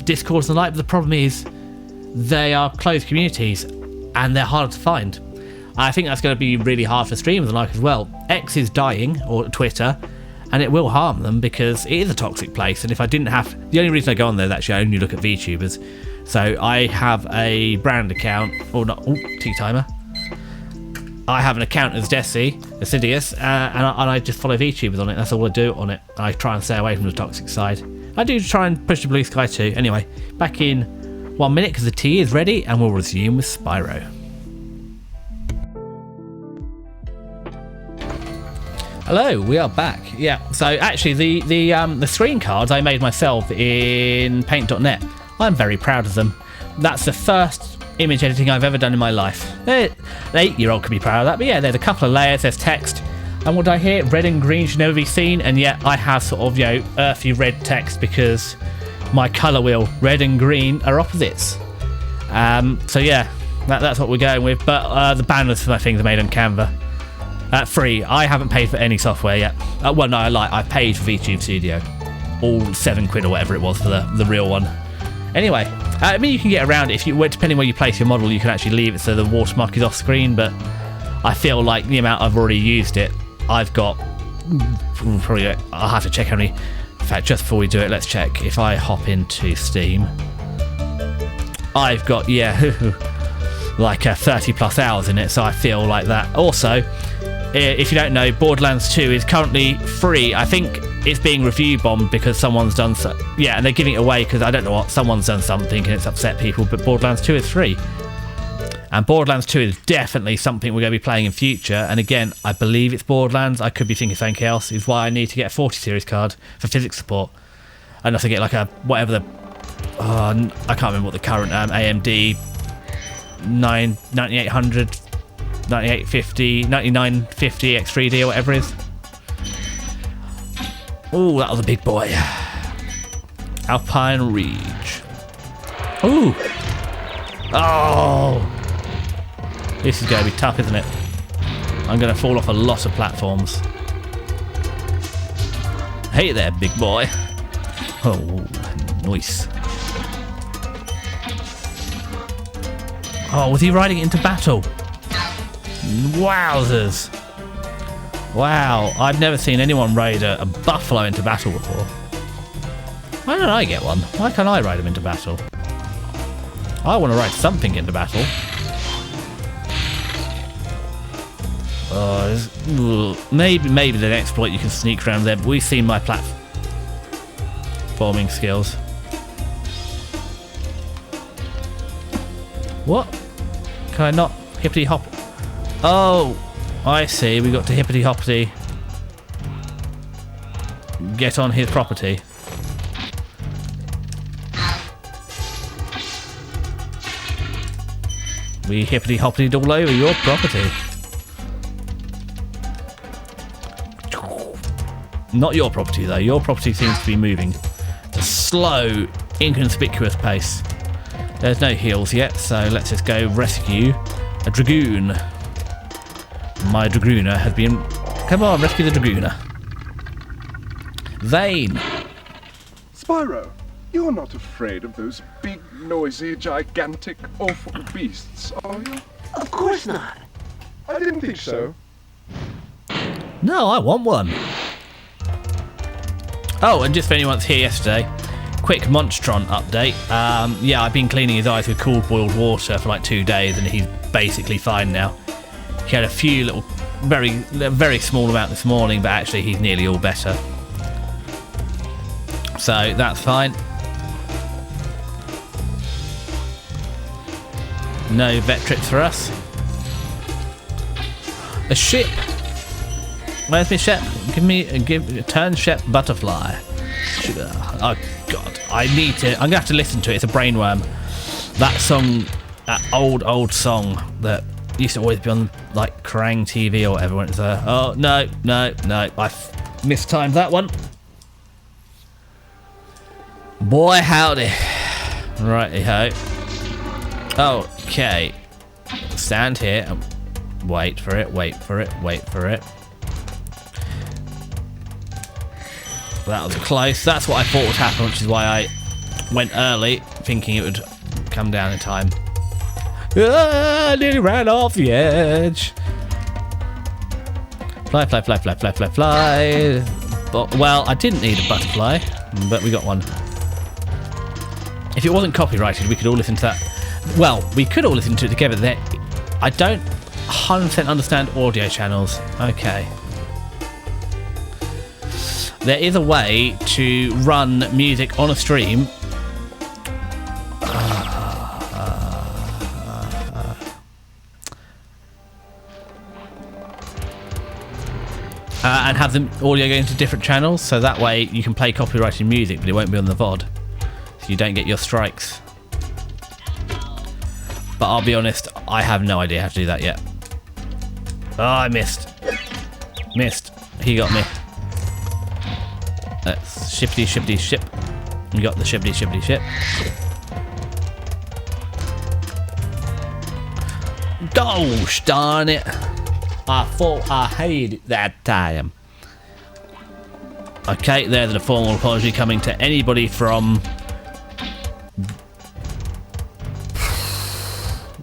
[SPEAKER 1] Discord and the like, but the problem is they are closed communities and they're harder to find. I think that's going to be really hard for streamers and like as well. X is dying, or Twitter, and it will harm them because it is a toxic place. And if I didn't have... The only reason I go on there is actually I only look at VTubers. So I have a brand account, or not... Oh, tea timer. I have an account as Assidious, and I just follow VTubers on it. That's all I do on it. I try and stay away from the toxic side. I do try and push the blue sky too. Anyway, back in 1 minute because the tea is ready, and we'll resume with Spyro. Hello, we are back. Yeah, so actually the screen cards I made myself in paint.net. I'm very proud of them. That's the first image editing I've ever done in my life. An 8-year-old could be proud of that, but yeah, there's a couple of layers, there's text. And what I hear, red and green should never be seen, and yet I have sort of, you know, earthy red text because my colour wheel, red and green, are opposites. So yeah, that's what we're going with. But the banners for my things are made on Canva. Free. I haven't paid for any software yet. Well, no, I paid for VTube Studio. All £7 or whatever it was for the real one. Anyway, I mean, you can get around it. If you, depending where you place your model, you can actually leave it so the watermark is off screen, but I feel like the amount I've already used it, I've got... Probably, I'll have to check how many... In fact, just before we do it, let's check. If I hop into Steam, I've got, yeah, like 30 plus hours in it, so I feel like that. Also, if you don't know, Borderlands 2 is currently free. I think it's being review bombed because someone's done so. Yeah, and they're giving it away because I don't know what, someone's done something and it's upset people, but Borderlands 2 is free. And Borderlands 2 is definitely something we're going to be playing in future. And again, I believe it's Borderlands. I could be thinking something else. Is why I need to get a 40 series card for physics support. And also get like a, whatever the, I can't remember what the current AMD 9800, 9850, 9950 X3D or whatever it is. Oh, that was a big boy. Alpine Ridge. Ooh. Oh. This is going to be tough, isn't it? I'm going to fall off a lot of platforms. Hey there, big boy. Oh, nice. Oh, was he riding into battle? Wowzers. Wow, I've never seen anyone ride a buffalo into battle before. Why don't I get one? Why can't I ride him into battle? I want to ride something into battle. Maybe there's an exploit you can sneak around there, but we've seen my platforming skills. What? Can I not hippity hop? Oh, I see. We got to hippity hoppity get on his property. We hippity hoppity all over your property. Not your property though. Your property seems to be moving at a slow, inconspicuous pace. There's no heals yet, so let's just go rescue a dragoon. My dragooner has been... Come on, rescue the dragooner. Vane.
[SPEAKER 4] Spyro, you're not afraid of those big, noisy, gigantic, awful beasts, are you?
[SPEAKER 2] Of course not.
[SPEAKER 4] I didn't think so.
[SPEAKER 1] No, I want one. Oh, and just for anyone that's here yesterday, quick Monstron update. Yeah, I've been cleaning his eyes with cool boiled water for like 2 days and he's basically fine now. He had a few little, very small amount this morning, but actually he's nearly all better. So that's fine. No vet trips for us. A ship. Where's my ship? Turn ship butterfly. Sugar. Oh god, I'm gonna have to listen to it. It's a brainworm. That song, that old song that used to always be on like Kerrang TV or whatever. When it's oh no, I mistimed that one. Boy howdy. Righty ho. Okay. Stand here and wait for it. That was close. That's what I thought would happen, which is why I went early, thinking it would come down in time. I nearly ran off the edge. Fly. But, well, I didn't need a butterfly, but we got one. If it wasn't copyrighted, we could all listen to that. Well, we could all listen to it together. I don't 100% understand audio channels. Okay. There is a way to run music on a stream and have the audio go into different channels, so that way you can play copyrighted music, but it won't be on the VOD, so you don't get your strikes. But I'll be honest, I have no idea how to do that yet. Oh, I missed. He got me. Let's ship. You got the shippity ship. Gosh darn it. I thought I hated it that time. Okay, there's a formal apology coming to anybody from...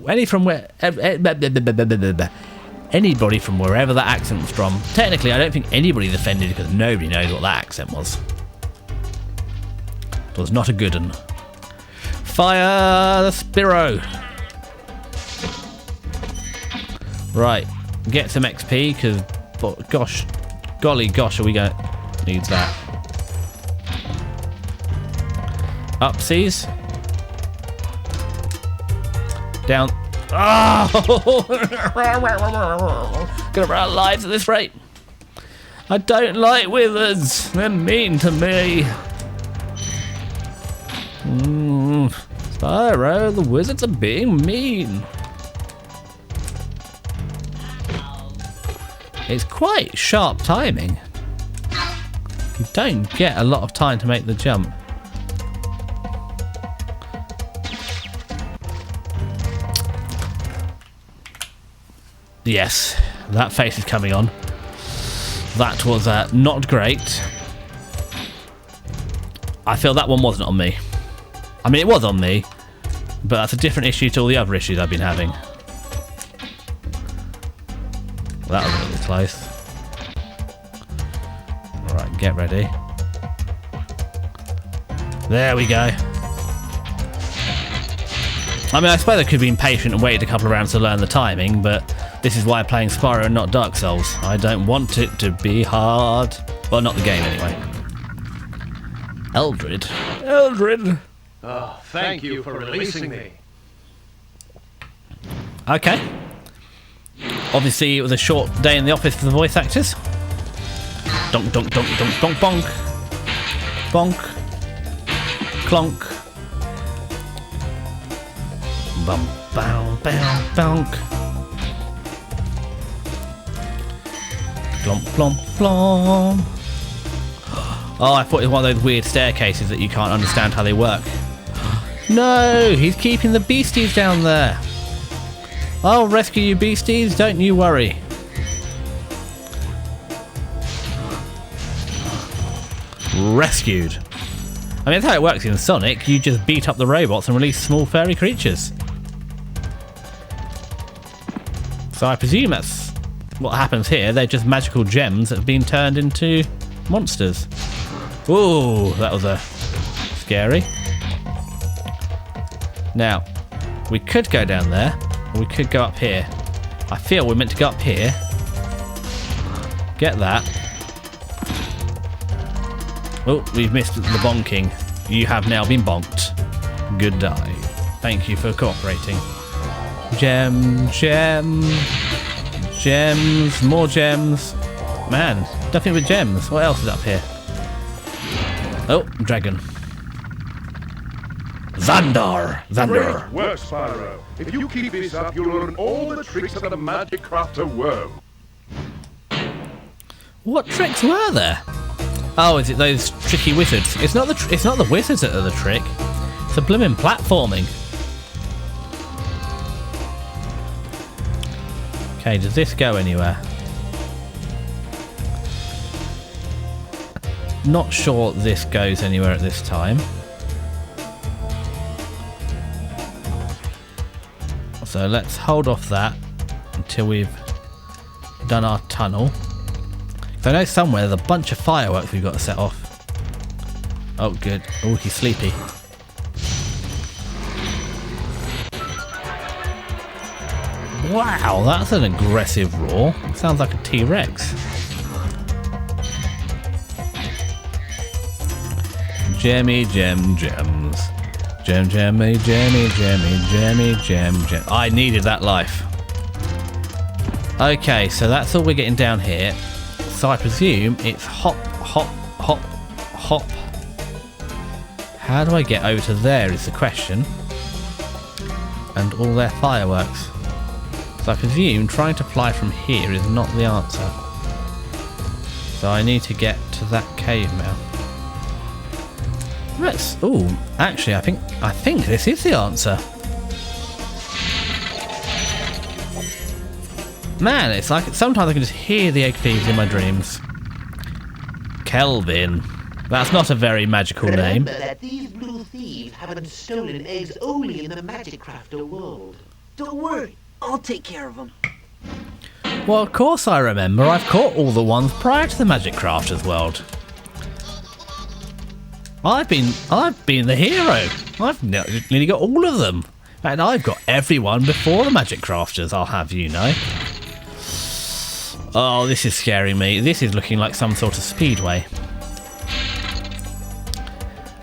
[SPEAKER 1] Anybody from wherever that accent was from. Technically, I don't think anybody's offended because nobody knows what that accent was. It was not a good one. Fire the Spyro. Right, get some XP because, golly gosh, are we going? Needs that. Upsies. Down. Oh! Gonna run out of lives at this rate. I don't like wizards. They're mean to me. Spyro, the wizards are being mean. It's quite sharp timing. You don't get a lot of time to make the jump. Yes, that face is coming on. That was not great. I feel that one wasn't on me. I mean, it was on me, but that's a different issue to all the other issues I've been having. That was a little close. Alright, get ready. There we go. I mean, I suppose I could have been patient and waited a couple of rounds to learn the timing, but this is why I'm playing Spyro and not Dark Souls. I don't want it to be hard. Well, not the game anyway. Eldred.
[SPEAKER 5] Oh, thank you for releasing me.
[SPEAKER 1] Okay. Obviously, it was a short day in the office for the voice actors. Donk, donk, donk, donk, donk, bonk. Bonk. Clonk. Bum, bow, bow, bonk. Plomp, plomp, plomp. Oh, I thought it was one of those weird staircases that you can't understand how they work. No, he's keeping the beasties down there. I'll rescue you, beasties, don't you worry. Rescued. I mean, that's how it works in Sonic. You just beat up the robots and release small furry creatures. So I presume that's what happens here. They're just magical gems that have been turned into monsters. Ooh, that was scary. Now, we could go down there, or we could go up here. I feel we're meant to go up here. Get that. Oh, we've missed the bonking. You have now been bonked. Good day. Thank you for cooperating. Gems, more gems. Man, nothing with gems. What else is up here? Oh, dragon. Xandar.
[SPEAKER 4] Great work, Spyro. If you keep this up, you'll learn all the tricks of the magic crafter world.
[SPEAKER 1] What tricks were there? Oh, is it those tricky wizards? It's not the wizards that are the trick. It's the blooming platforming. Okay, does this go anywhere? Not sure this goes anywhere at this time. So let's hold off that until we've done our tunnel. So I know somewhere there's a bunch of fireworks we've got to set off. Oh, good. Oh, he's sleepy. Wow, that's an aggressive roar. Sounds like a T-Rex. Gemmy, gems. Gemmy, gem. I needed that life. Okay, so that's all we're getting down here. So I presume it's hop. How do I get over to there is the question. And all their fireworks. So I presume trying to fly from here is not the answer. So I need to get to that cave now. Let's. Oh, actually, I think this is the answer. Man, it's like sometimes I can just hear the egg thieves in my dreams. Kelvin. That's not a very magical name.
[SPEAKER 2] Remember that these blue thieves haven't stolen eggs only in the magic crafter world. Don't worry, I'll take care of them.
[SPEAKER 1] Well, of course I remember. I've caught all the ones prior to the Magic Crafters world. I've been the hero. I've nearly got all of them. And I've got everyone before the Magic Crafters, I'll have you know. Oh, this is scaring me. This is looking like some sort of speedway.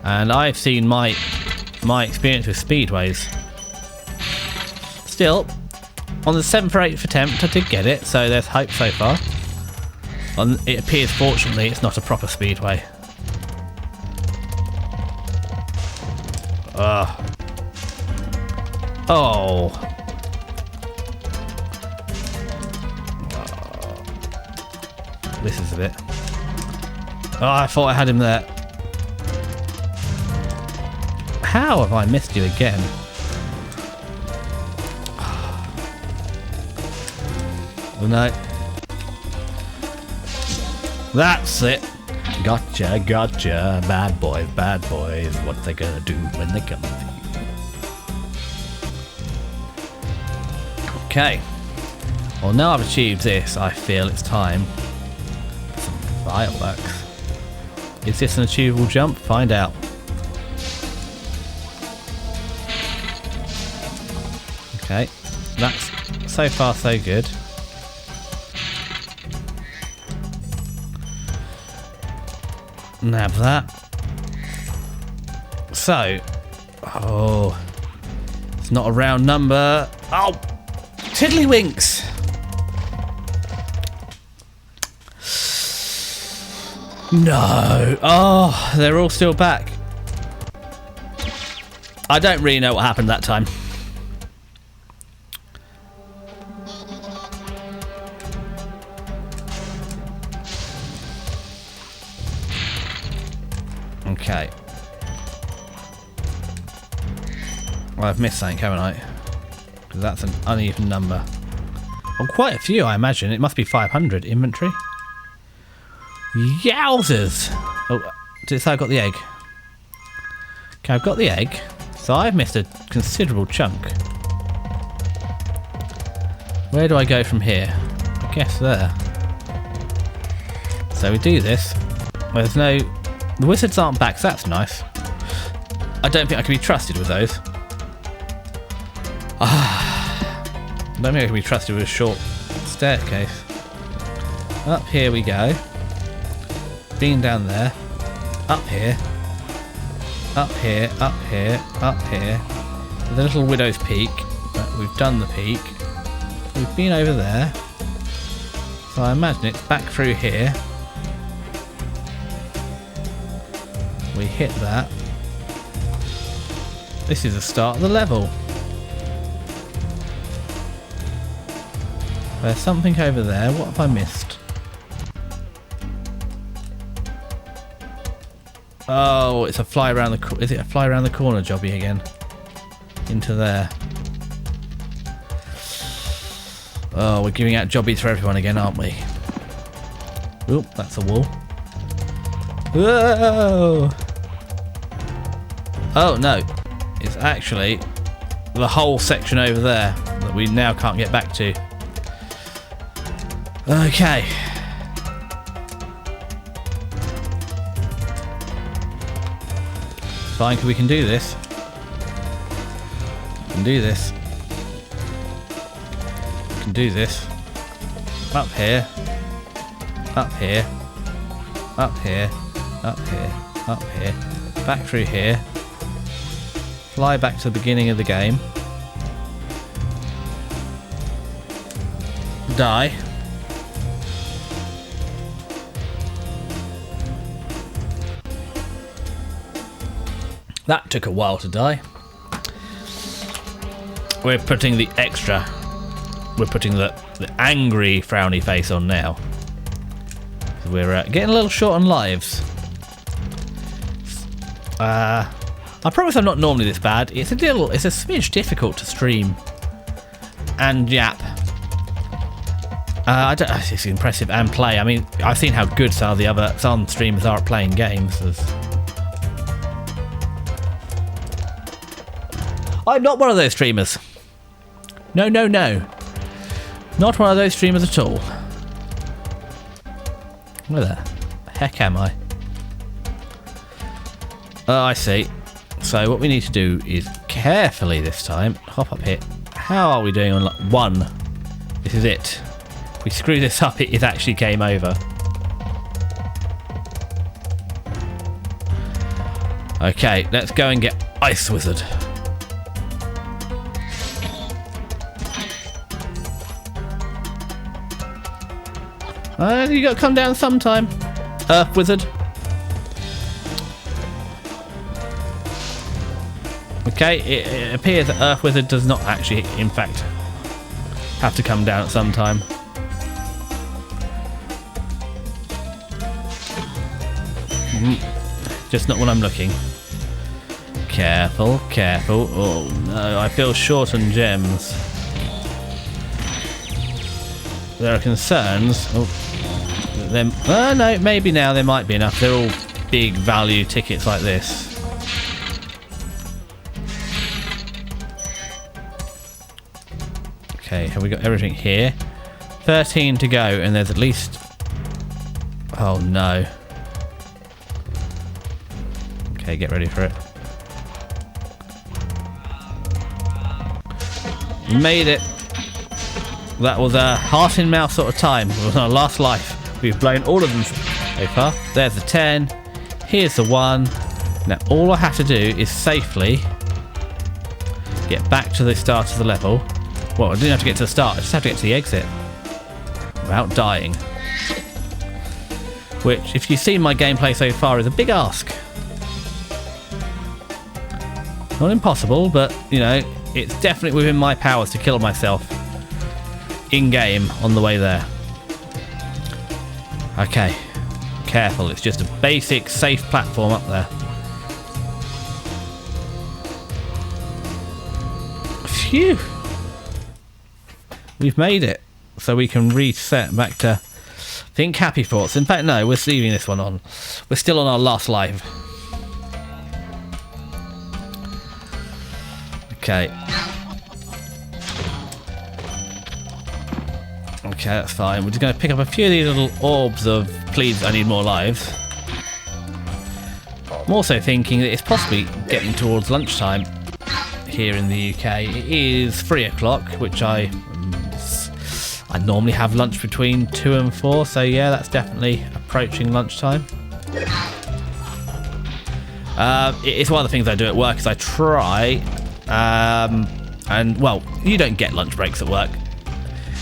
[SPEAKER 1] And I've seen my experience with speedways. Still, on the 7th or 8th attempt I did get it, so there's hope so far. It appears fortunately it's not a proper speedway. Oh. This is a bit. Oh, I thought I had him there. How have I missed you again? Oh, no. That's it. Gotcha. Bad boys. What they gonna do when they come for you? Okay. Well, now I've achieved this, I feel it's time for some fireworks. Is this an achievable jump? Find out. Okay. That's so far so good. Nab that. So, oh, it's not a round number. Oh, tiddlywinks. No. Oh, they're all still back. I don't really know what happened that time. Okay. Well, I've missed something, haven't I? Because that's an uneven number. Well, quite a few, I imagine. It must be 500 inventory. Yowzers! Oh, did it say I got the egg? Okay, I've got the egg. So I've missed a considerable chunk. Where do I go from here? I guess there. So we do this. Well, there's no... The wizards aren't back, so that's nice. I don't think I can be trusted with those. I don't think I can be trusted with a short staircase. Up here we go. Being down there. Up here. Up here, up here, up here. The little widow's peak. We've done the peak. We've been over there. So I imagine it's back through here. We hit that. This is the start of the level. There's something over there. What have I missed? Oh, it's a fly around the... Is it a fly around the corner jobby again? Into there. Oh, we're giving out jobbies for everyone again, aren't we? Oop, that's a wall. Whoa! Oh, no. It's actually the whole section over there that we now can't get back to. Okay. Fine, we can do this. We can do this. We can do this. Up here. Up here. Up here. Up here. Up here. Back through here. Fly back to the beginning of the game. Die. That took a while to die. We're putting the extra... We're putting the angry frowny face on now. So we're getting a little short on lives. I promise I'm not normally this bad. It's a smidge difficult to stream and yap. It's impressive and play. I mean, I've seen how good some streamers are at playing games. I'm not one of those streamers. No, no, no. Not one of those streamers at all. Where the heck am I? Oh, I see. So what we need to do is carefully this time hop up here. How are we doing on 1? This is it. If we screw this up, it is actually game over. Okay, let's go and get Ice Wizard. You got to come down sometime, Earth Wizard. Okay, it appears that Earth Wizard does not actually, in fact, have to come down at some time. Just not when I'm looking. Careful, careful. Oh no, I feel short on gems. There are concerns. Oh no, maybe now there might be enough. They're all big value tickets like this. Okay, have we got everything here? 13 to go, and there's at least... Oh no. Okay, get ready for it. Made it. That was a heart in mouth sort of time. It was our last life. We've blown all of them so far. There's the 10. Here's the 1. Now all I have to do is safely get back to the start of the level. Well, I didn't have to get to the start. I just have to get to the exit without dying. Which, if you've seen my gameplay so far, is a big ask. Not impossible, but, you know, it's definitely within my powers to kill myself in-game on the way there. Okay, careful, it's just a basic safe platform up there. Phew! We've made it, so we can reset back to think happy thoughts. In fact, no, we're leaving this one on. We're still on our last life. Okay. Okay, that's fine. We're just going to pick up a few of these little orbs of please, I need more lives. I'm also thinking that it's possibly getting towards lunchtime here in the UK. It is 3 o'clock, which I normally have lunch between 2 and 4, so yeah, that's definitely approaching lunchtime. It's one of the things I do at work is I try And, well, you don't get lunch breaks at work.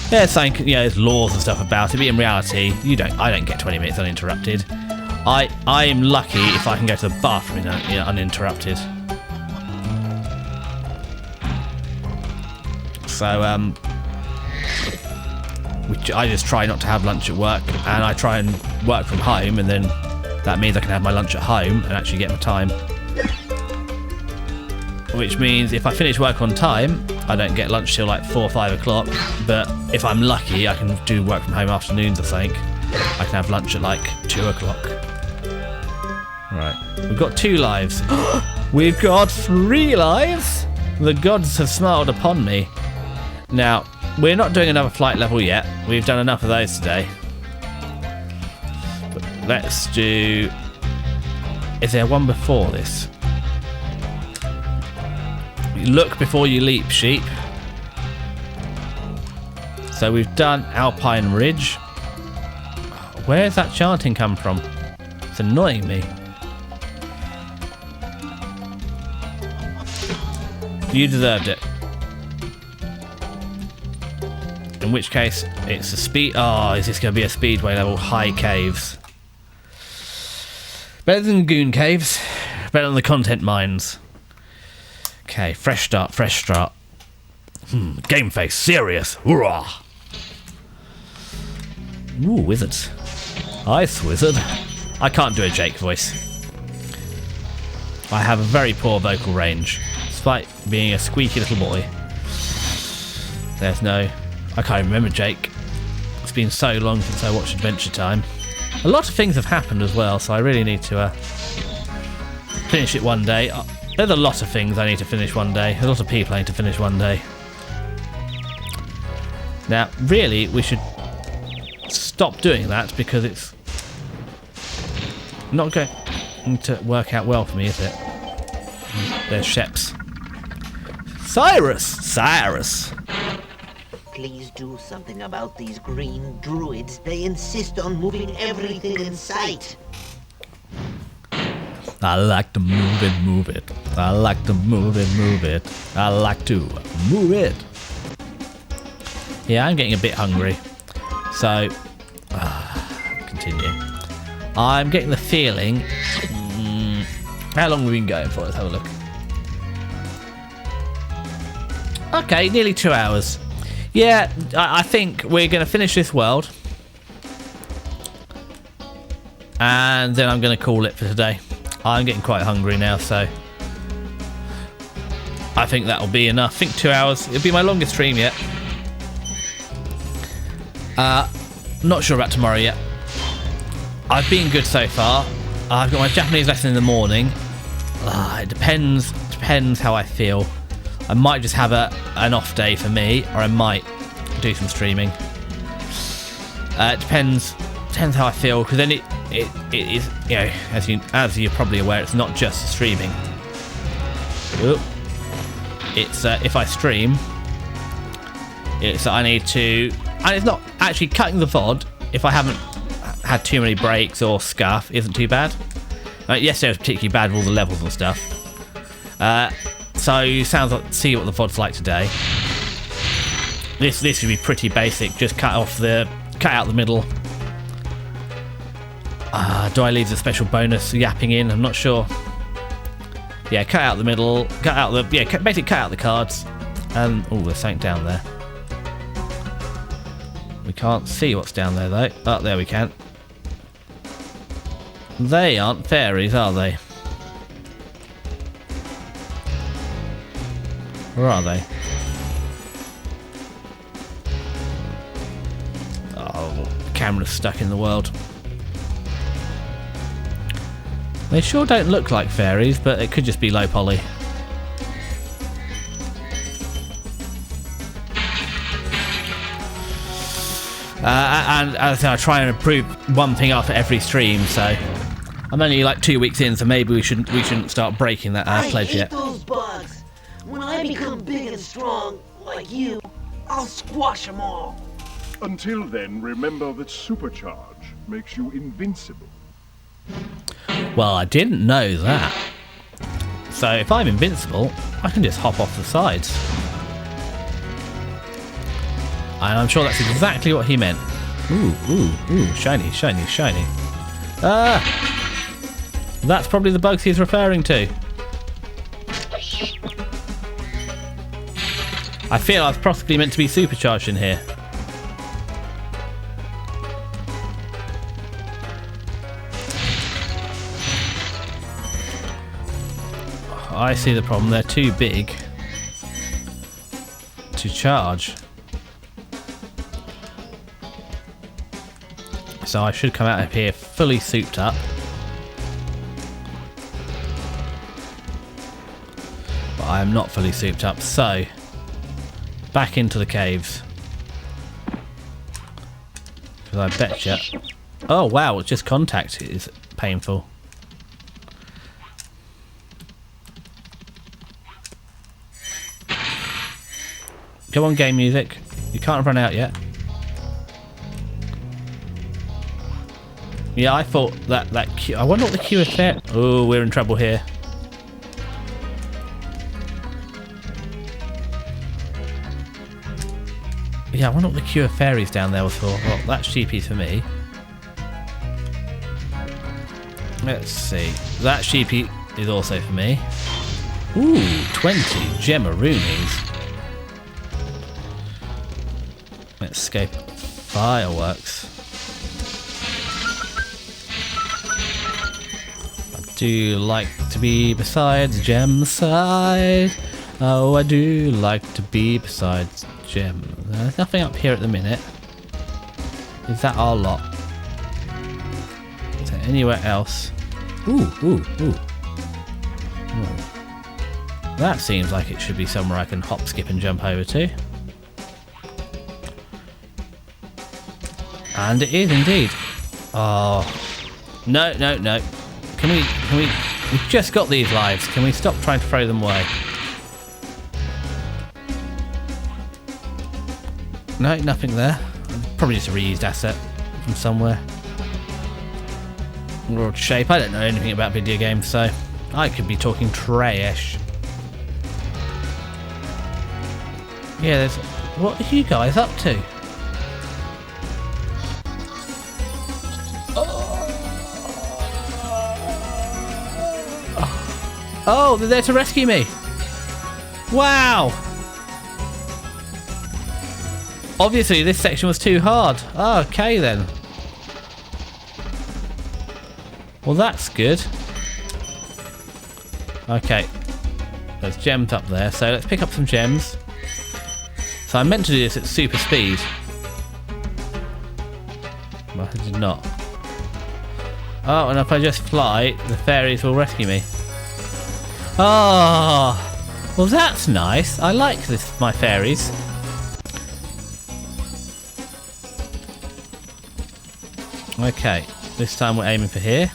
[SPEAKER 1] There's something, there's laws and stuff about it, but in reality, I don't get 20 minutes uninterrupted. I am lucky if I can go to the bathroom uninterrupted. So, I just try not to have lunch at work, and I try and work from home, and then that means I can have my lunch at home and actually get my time. Which means if I finish work on time, I don't get lunch till like 4 or 5 o'clock, but if I'm lucky, I can do work from home afternoons or something. I can have lunch at like 2 o'clock. Right, we've got 2 lives. We've got 3 lives? The gods have smiled upon me. Now, we're not doing another flight level yet. We've done enough of those today. But let's do... Is there one before this? Look before you leap, sheep. So we've done Alpine Ridge. Where's that chanting come from? It's annoying me. You deserved it. In which case, it's a speed... Oh, is this going to be a speedway level? High caves. Better than Goon Caves. Better than the content mines. Okay, fresh start, fresh start. Game face, serious. Hoorah! Ooh, wizards. Ice wizard. I can't do a Jake voice. I have a very poor vocal range, despite being a squeaky little boy. There's no... I can't remember Jake. It's been so long since I watched Adventure Time. A lot of things have happened as well, so I really need to finish it one day. There's a lot of things I need to finish one day. There's a lot of people I need to finish one day. Now, really, we should stop doing that because it's not going to work out well for me, is it? There's Sheps. Cyrus!
[SPEAKER 2] Please do something about these green druids. They insist on moving everything in sight.
[SPEAKER 1] I like to move it. I like to move it. I like to move it. Yeah, I'm getting a bit hungry. So, continue. I'm getting the feeling... how long have we been going for? Let's have a look. Okay, nearly 2 hours. Yeah, I think we're going to finish this world. And then I'm going to call it for today. I'm getting quite hungry now, so I think that'll be enough. I think 2 hours. It'll be my longest stream yet. Not sure about tomorrow yet. I've been good so far. I've got my Japanese lesson in the morning. It depends how I feel. I might just have an off day for me, or I might do some streaming. It depends how I feel, because then it is, as you're probably aware, it's not just streaming. It's if I stream, I need to, and it's not actually cutting the VOD if I haven't had too many breaks or scuff isn't too bad. Yesterday was particularly bad with all the levels and stuff. So sounds like, see what the VOD's like today. This should be pretty basic. Just cut out the middle. Do I leave the special bonus yapping in? I'm not sure. Yeah, cut out the middle. Basically cut out the cards. And there's something down there. We can't see what's down there though. Oh, there we can. They aren't fairies, are they? Where are they? Oh, the camera's stuck in the world. They sure don't look like fairies, but it could just be low poly. And as I say, I try and improve one thing after every stream, so I'm only like 2 weeks in, so maybe we shouldn't start breaking that pledge yet.
[SPEAKER 2] I hate those bugs. When I become big and strong, like you, I'll squash them all.
[SPEAKER 4] Until then, remember that supercharge makes you invincible.
[SPEAKER 1] Well, I didn't know that. So if I'm invincible, I can just hop off the sides. And I'm sure that's exactly what he meant. Ooh, ooh, ooh, shiny, shiny, shiny. Ah! That's probably the bugs he's referring to. I feel I was possibly meant to be supercharged in here. I see the problem. They're too big to charge. So I should come out of here fully souped up. But I am not fully souped up, so back into the caves. Because I betcha... Oh wow, it's just contact is painful. Come on, game music. You can't run out yet. Yeah, I thought that queue... I wonder what the queue is there. Oh, we're in trouble here. Yeah, I wonder what the queue of fairies down there was for. Well, that's sheepies for me. Let's see. That sheepy is also for me. Ooh, 20 Gemmaroonies. Let's escape fireworks. I do like to be besides Gem's side. Oh, I do like to be besides Gem. There's nothing up here at the minute. Is that our lot? Is there anywhere else? Ooh, ooh, ooh. Ooh. That seems like it should be somewhere I can hop, skip and jump over to. And it is indeed. Oh. No, no, no. Can we, we've just got these lives. Can we stop trying to throw them away? No, nothing there. Probably just a reused asset from somewhere. World shape. I don't know anything about video games, so I could be talking trash. Yeah, there's... What are you guys up to? Oh, they're there to rescue me. Wow. Obviously, this section was too hard. Oh, okay, then. Well, that's good. Okay. There's gems up there, so let's pick up some gems. So I meant to do this at super speed. But I did not. Oh, and if I just fly, the fairies will rescue me. Oh, well that's nice. I like this, my fairies. Okay, this time we're aiming for here.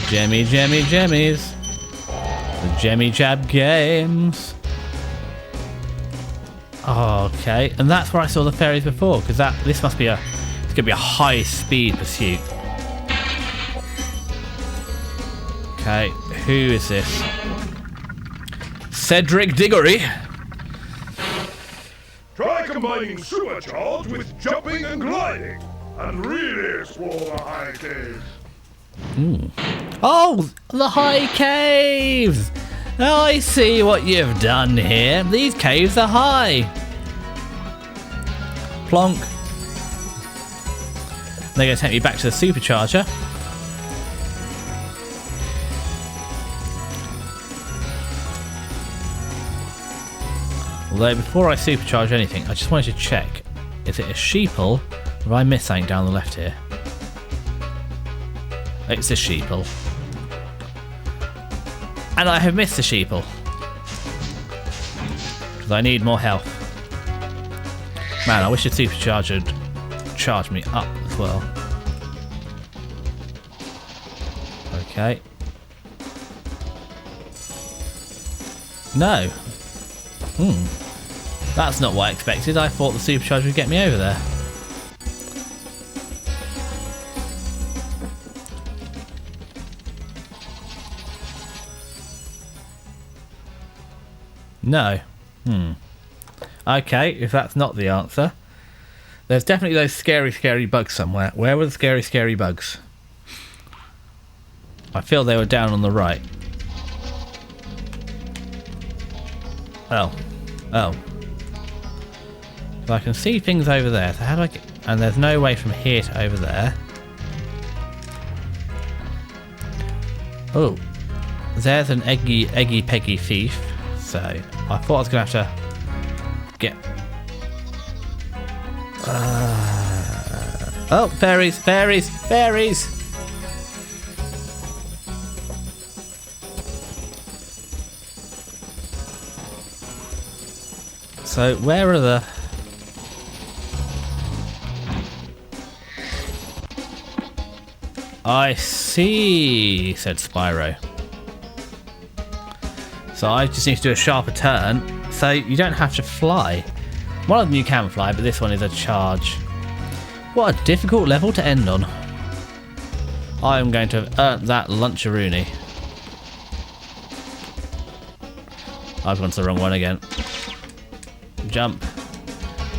[SPEAKER 1] Jemmy, jemmy, jemmies. The Jemmy Jab games. Oh, okay, and that's where I saw the fairies before, because this must be it's gonna be a high speed pursuit. Okay, who is this? Cedric Diggory.
[SPEAKER 4] Try combining sewer charge with jumping and gliding, and really explore the high caves.
[SPEAKER 1] Oh, the high caves! Oh, I see what you've done here. These caves are high. Plonk. They're going to take me back to the supercharger. Although before I supercharge anything, I just wanted to check. Is it a sheeple? Or have I missed something down the left here? It's a sheeple. And I have missed the sheeple. Because I need more health. Man, I wish the supercharger would charge me up as well. Okay. No. That's not what I expected. I thought the supercharger would get me over there. No. Okay, if that's not the answer. There's definitely those scary, scary bugs somewhere. Where were the scary, scary bugs? I feel they were down on the right. Oh. Oh. So I can see things over there. So how do I get... And there's no way from here to over there. Oh. There's an eggy peggy thief. So I thought I was going to have to get... Oh, fairies, fairies, fairies! So where are the... I see, said Spyro. So I just need to do a sharper turn, so you don't have to fly. One of them you can fly, but this one is a charge. What a difficult level to end on. I am going to have earned that luncharoony. I've gone to the wrong one again. Jump.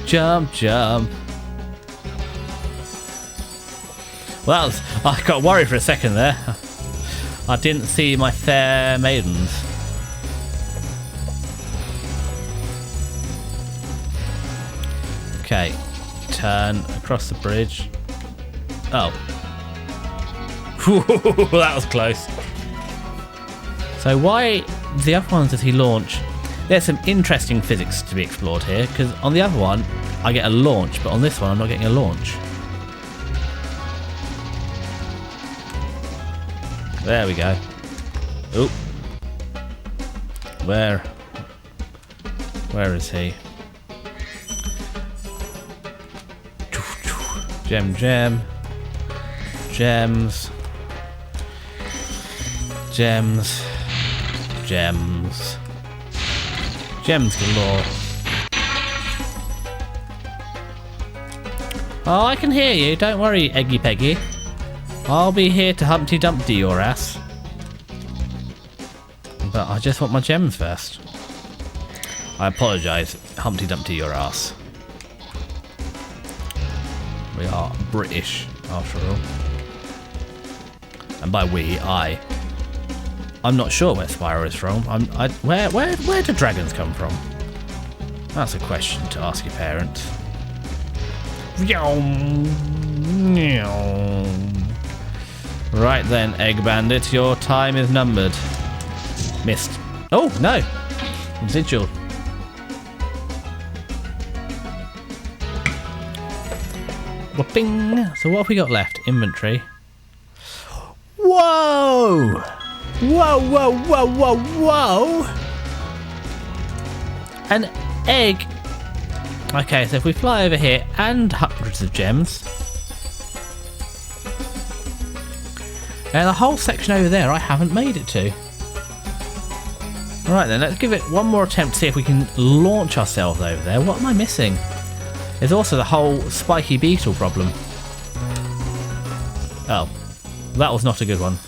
[SPEAKER 1] Jump, jump. Well, I got worried for a second there. I didn't see my fair maidens. Okay, turn across the bridge. Oh. That was close. So why the other ones does he launch? There's some interesting physics to be explored here, because on the other one I get a launch, but on this one I'm not getting a launch. There we go. Oop. Where is he? Gem, gem. Gems. Gems. Gems. Gems galore. Oh, I can hear you. Don't worry, Eggy Peggy. I'll be here to Humpty Dumpty your ass. But I just want my gems first. I apologise, Humpty Dumpty your ass. We are British, after all. And by we, I'm not sure where Spyro is from. Where do dragons come from? That's a question to ask your parents. Right then, Egg Bandit, your time is numbered. Missed. Oh, no! Residual. Whooping! So what have we got left? Inventory. Whoa! Whoa, whoa, whoa, whoa, whoa! An egg! Okay, so if we fly over here and hundreds of gems. And the whole section over there I haven't made it to. Right then, let's give it one more attempt to see if we can launch ourselves over there. What am I missing? There's also the whole spiky beetle problem. Oh, that was not a good one.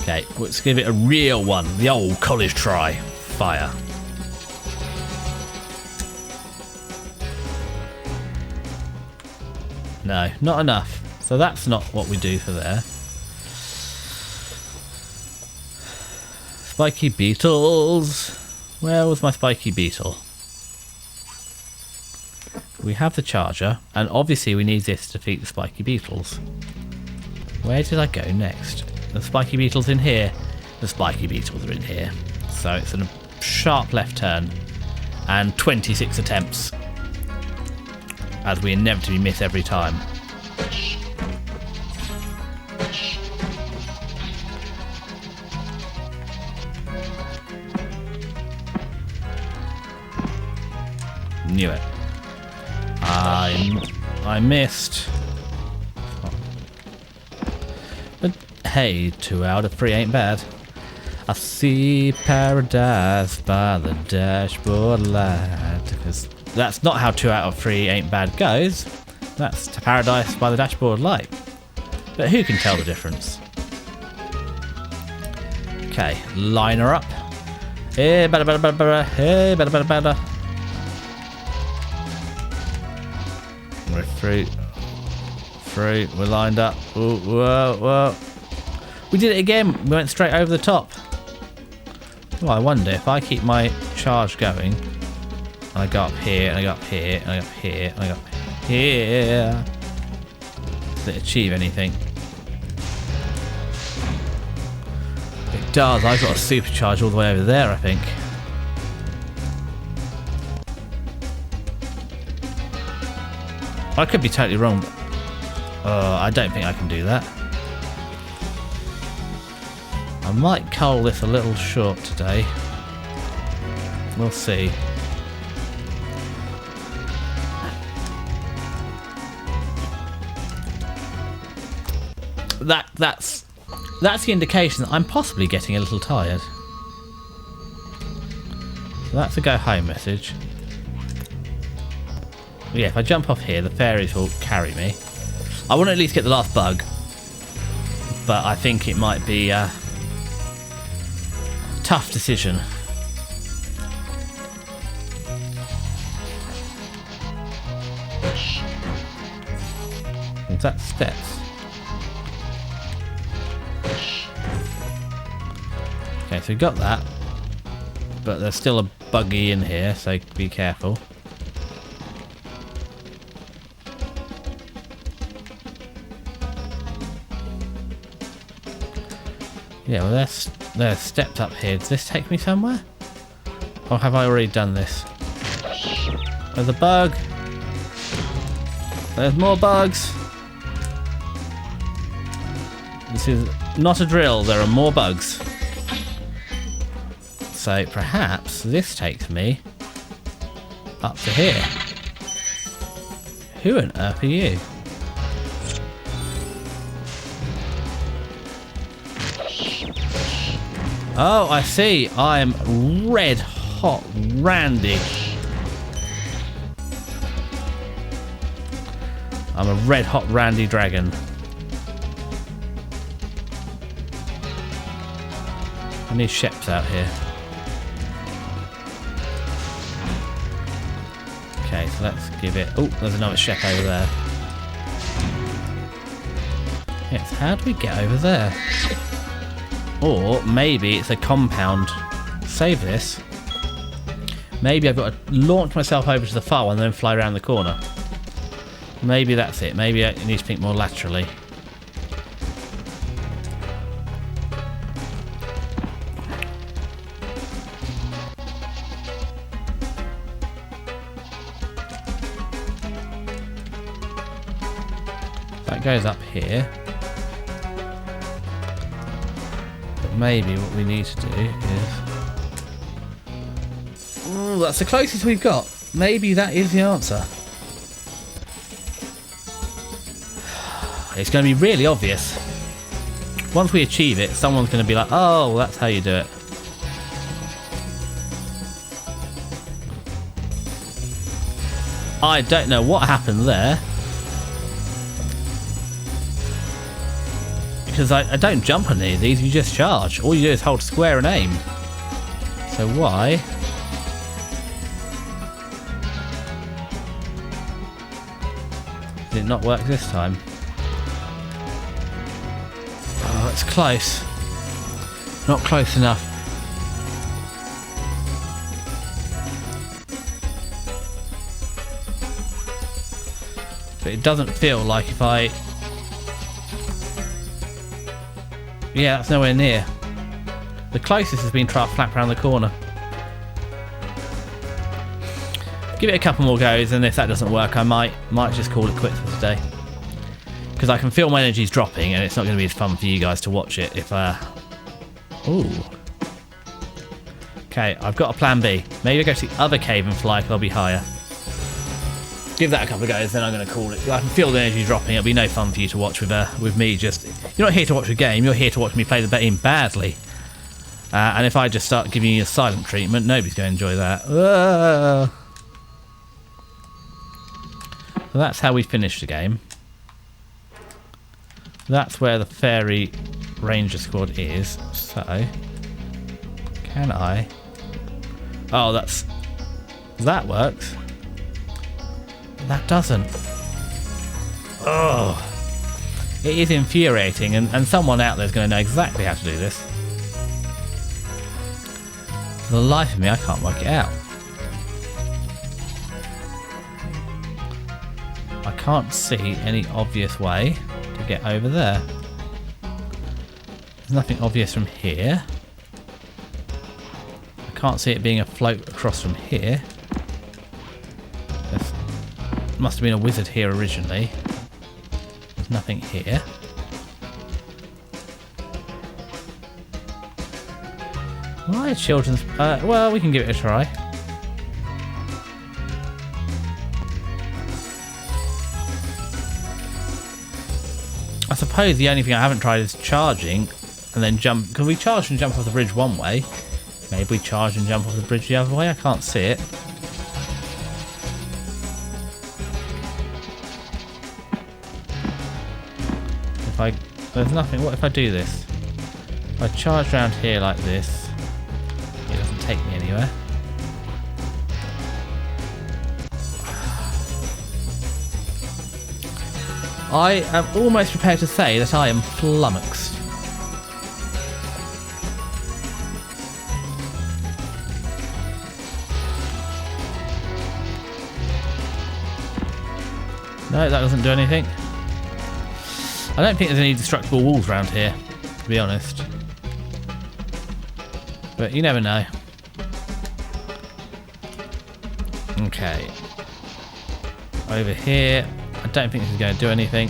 [SPEAKER 1] Okay, let's give it a real one. The old college try. Fire. No, not enough. So that's not what we do for there. Spiky beetles. Where was my spiky beetle? We have the charger, and obviously we need this to defeat the spiky beetles. Where did I go next? The spiky beetles in here. The spiky beetles are in here. So it's a sharp left turn and 26 attempts, as we inevitably miss every time. Knew it. I missed. But hey, 2 out of 3 ain't bad. I see paradise by the dashboard light. Because that's not how 2 out of 3 ain't bad goes. That's paradise by the dashboard light. But who can tell the difference? Okay, line her up. Hey, better, better, better, better. Hey, better, better, better. We're through. Through. We're lined up. Ooh, whoa, whoa. We did it again. We went straight over the top. Well, I wonder if I keep my charge going, and I go up here, and I go up here, and I go up here, and I go up here. Does it achieve anything? It does. I've got a supercharge all the way over there, I think. I could be totally wrong. I don't think I can do that. I might cull this a little short today. We'll see. That's the indication that I'm possibly getting a little tired. So that's a go home message. Yeah, if I jump off here, the fairies will carry me. I want to at least get the last bug, but I think it might be a tough decision. Is that steps? Okay, so we got that, but there's still a buggy in here, so be careful. Yeah, well there's steps up here. Does this take me somewhere? Or have I already done this? There's a bug. There's more bugs. This is not a drill, there are more bugs. So perhaps this takes me up to here. Who on earth are you? Oh, I see. I'm red hot Randy. I'm a red hot Randy dragon. I need ships out here. Okay, so let's give it... Oh, there's another ship over there. Yes, how do we get over there? Or maybe it's a compound. Save this. Maybe I've got to launch myself over to the far one and then fly around the corner. Maybe that's it. Maybe I need to think more laterally. That goes up here. Maybe what we need to do is... Ooh, that's the closest we've got. Maybe that is the answer. It's going to be really obvious. Once we achieve it, someone's going to be like, oh, that's how you do it. I don't know what happened there. Because I don't jump on any of these, you just charge. All you do is hold square and aim. So why? Did it not work this time? Oh, it's close. Not close enough. But it doesn't feel like if I... Yeah, that's nowhere near. The closest has been try to flap around the corner. Give it a couple more goes, and if that doesn't work, I might just call it quits for today. Because I can feel my energy's dropping, and it's not going to be as fun for you guys to watch it if... Ooh. Okay, I've got a plan B. Maybe I go to the other cave and fly, because I'll be higher. Give that a couple of goes, then I'm going to call it. I can feel the energy dropping. It'll be no fun for you to watch with me. Just you're not here to watch a game. You're here to watch me play the game badly. And if I just start giving you a silent treatment, nobody's going to enjoy that. So that's how we finish the game. That's where the fairy ranger squad is. So can I Oh, that works. That doesn't. Oh. It is infuriating, and someone out there is going to know exactly how to do this. For the life of me, I can't work it out. I can't see any obvious way to get over there. There's nothing obvious from here. I can't see it being a float across from here. There must have been a wizard here originally. There's nothing here. Why children's... well, we can give it a try. I suppose the only thing I haven't tried is charging and then jump. Because we charge and jump off the bridge one way. Maybe we charge and jump off the bridge the other way. I can't see it. There's nothing. What if I do this? If I charge around here like this, it doesn't take me anywhere. I am almost prepared to say that I am flummoxed. No, that doesn't do anything. I don't think there's any destructible walls around here, to be honest. But you never know. Okay. Over here. I don't think this is going to do anything.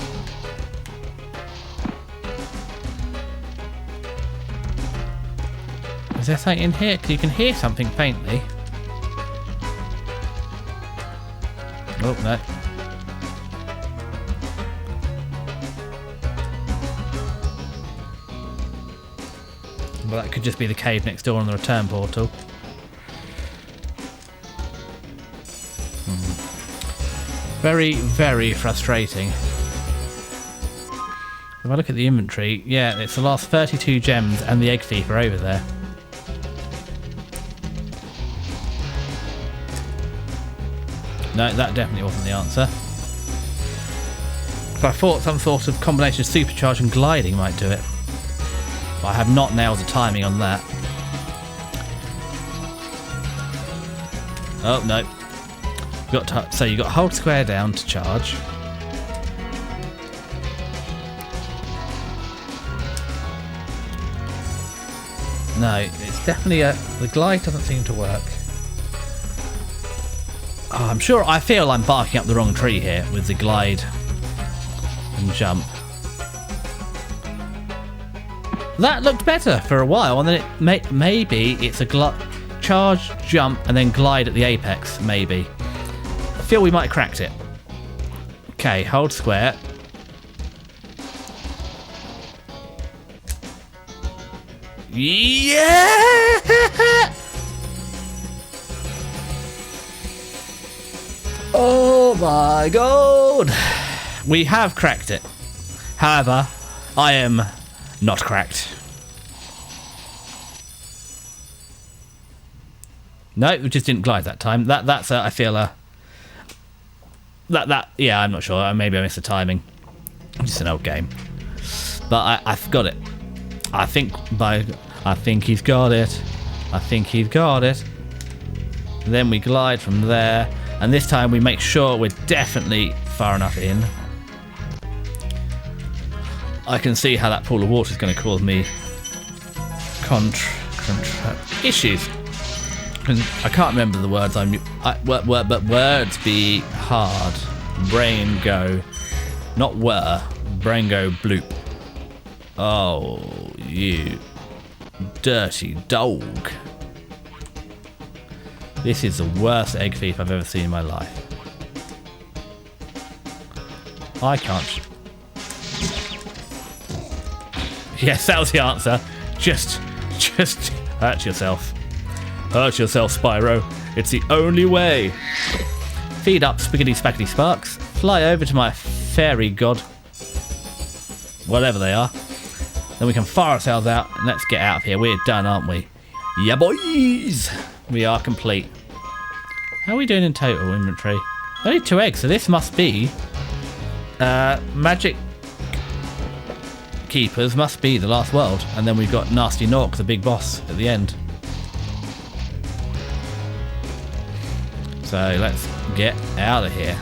[SPEAKER 1] Is there something in here? Because you can hear something faintly. Oh, no. Well, that could just be the cave next door on the return portal. Very, very frustrating. If I look at the inventory, yeah, it's the last 32 gems and the egg thief are over there. No, that definitely wasn't the answer. But I thought some sort of combination of supercharge and gliding might do it. But I have not nailed the timing on that. Oh, no. So you've got to hold square down to charge. No, it's definitely the glide doesn't seem to work. Oh, I feel I'm barking up the wrong tree here with the glide and jump. That looked better for a while, and then maybe it's a charge, jump, and then glide at the apex. Maybe. I feel we might have cracked it. Okay, hold square. Yeah! Oh my god! We have cracked it. However, I am not cracked. No, we just didn't glide that time. That's I feel yeah, I'm not sure. Maybe I missed the timing. Just an old game. But I've got it. I think he's got it. I think he's got it. Then we glide from there, and this time we make sure we're definitely far enough in. I can see how that pool of water is going to cause me issues. And I can't remember the words. But words be hard. Brain go, not whir. Brain go bloop. Oh, you dirty dog! This is the worst egg thief I've ever seen in my life. I can't. Yes, that was the answer. Just hurt yourself. Hurt yourself, Spyro. It's the only way. Feed up Spiggity Spaggity Sparks. Fly over to my fairy god. Whatever they are. Then we can fire ourselves out and let's get out of here. We're done, aren't we? Yeah, boys! We are complete. How are we doing in total inventory? Only 2 eggs, so this must be... Magic Keepers must be the last world. And then we've got Nasty Nork, the big boss, at the end. So let's get out of here.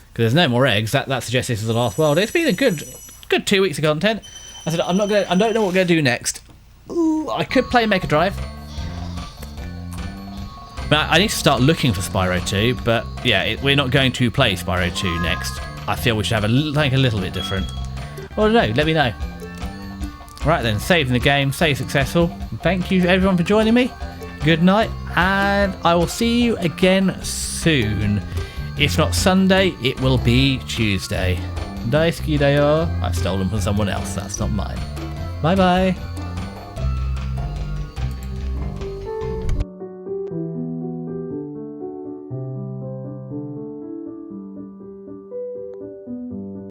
[SPEAKER 1] Because there's no more eggs. That suggests this is the last world. It's been a good 2 weeks of content. I said I don't know what we're gonna do next. Ooh, I could play Mega Drive. But I need to start looking for Spyro 2. But yeah, we're not going to play Spyro 2 next. I feel we should have something a little bit different. Well, no, let me know. Right then, saving the game, stay successful. Thank you everyone for joining me. Good night, and I will see you again soon. If not Sunday, it will be Tuesday. Daisuki da yo. I stole them from someone else, that's not mine. Bye bye.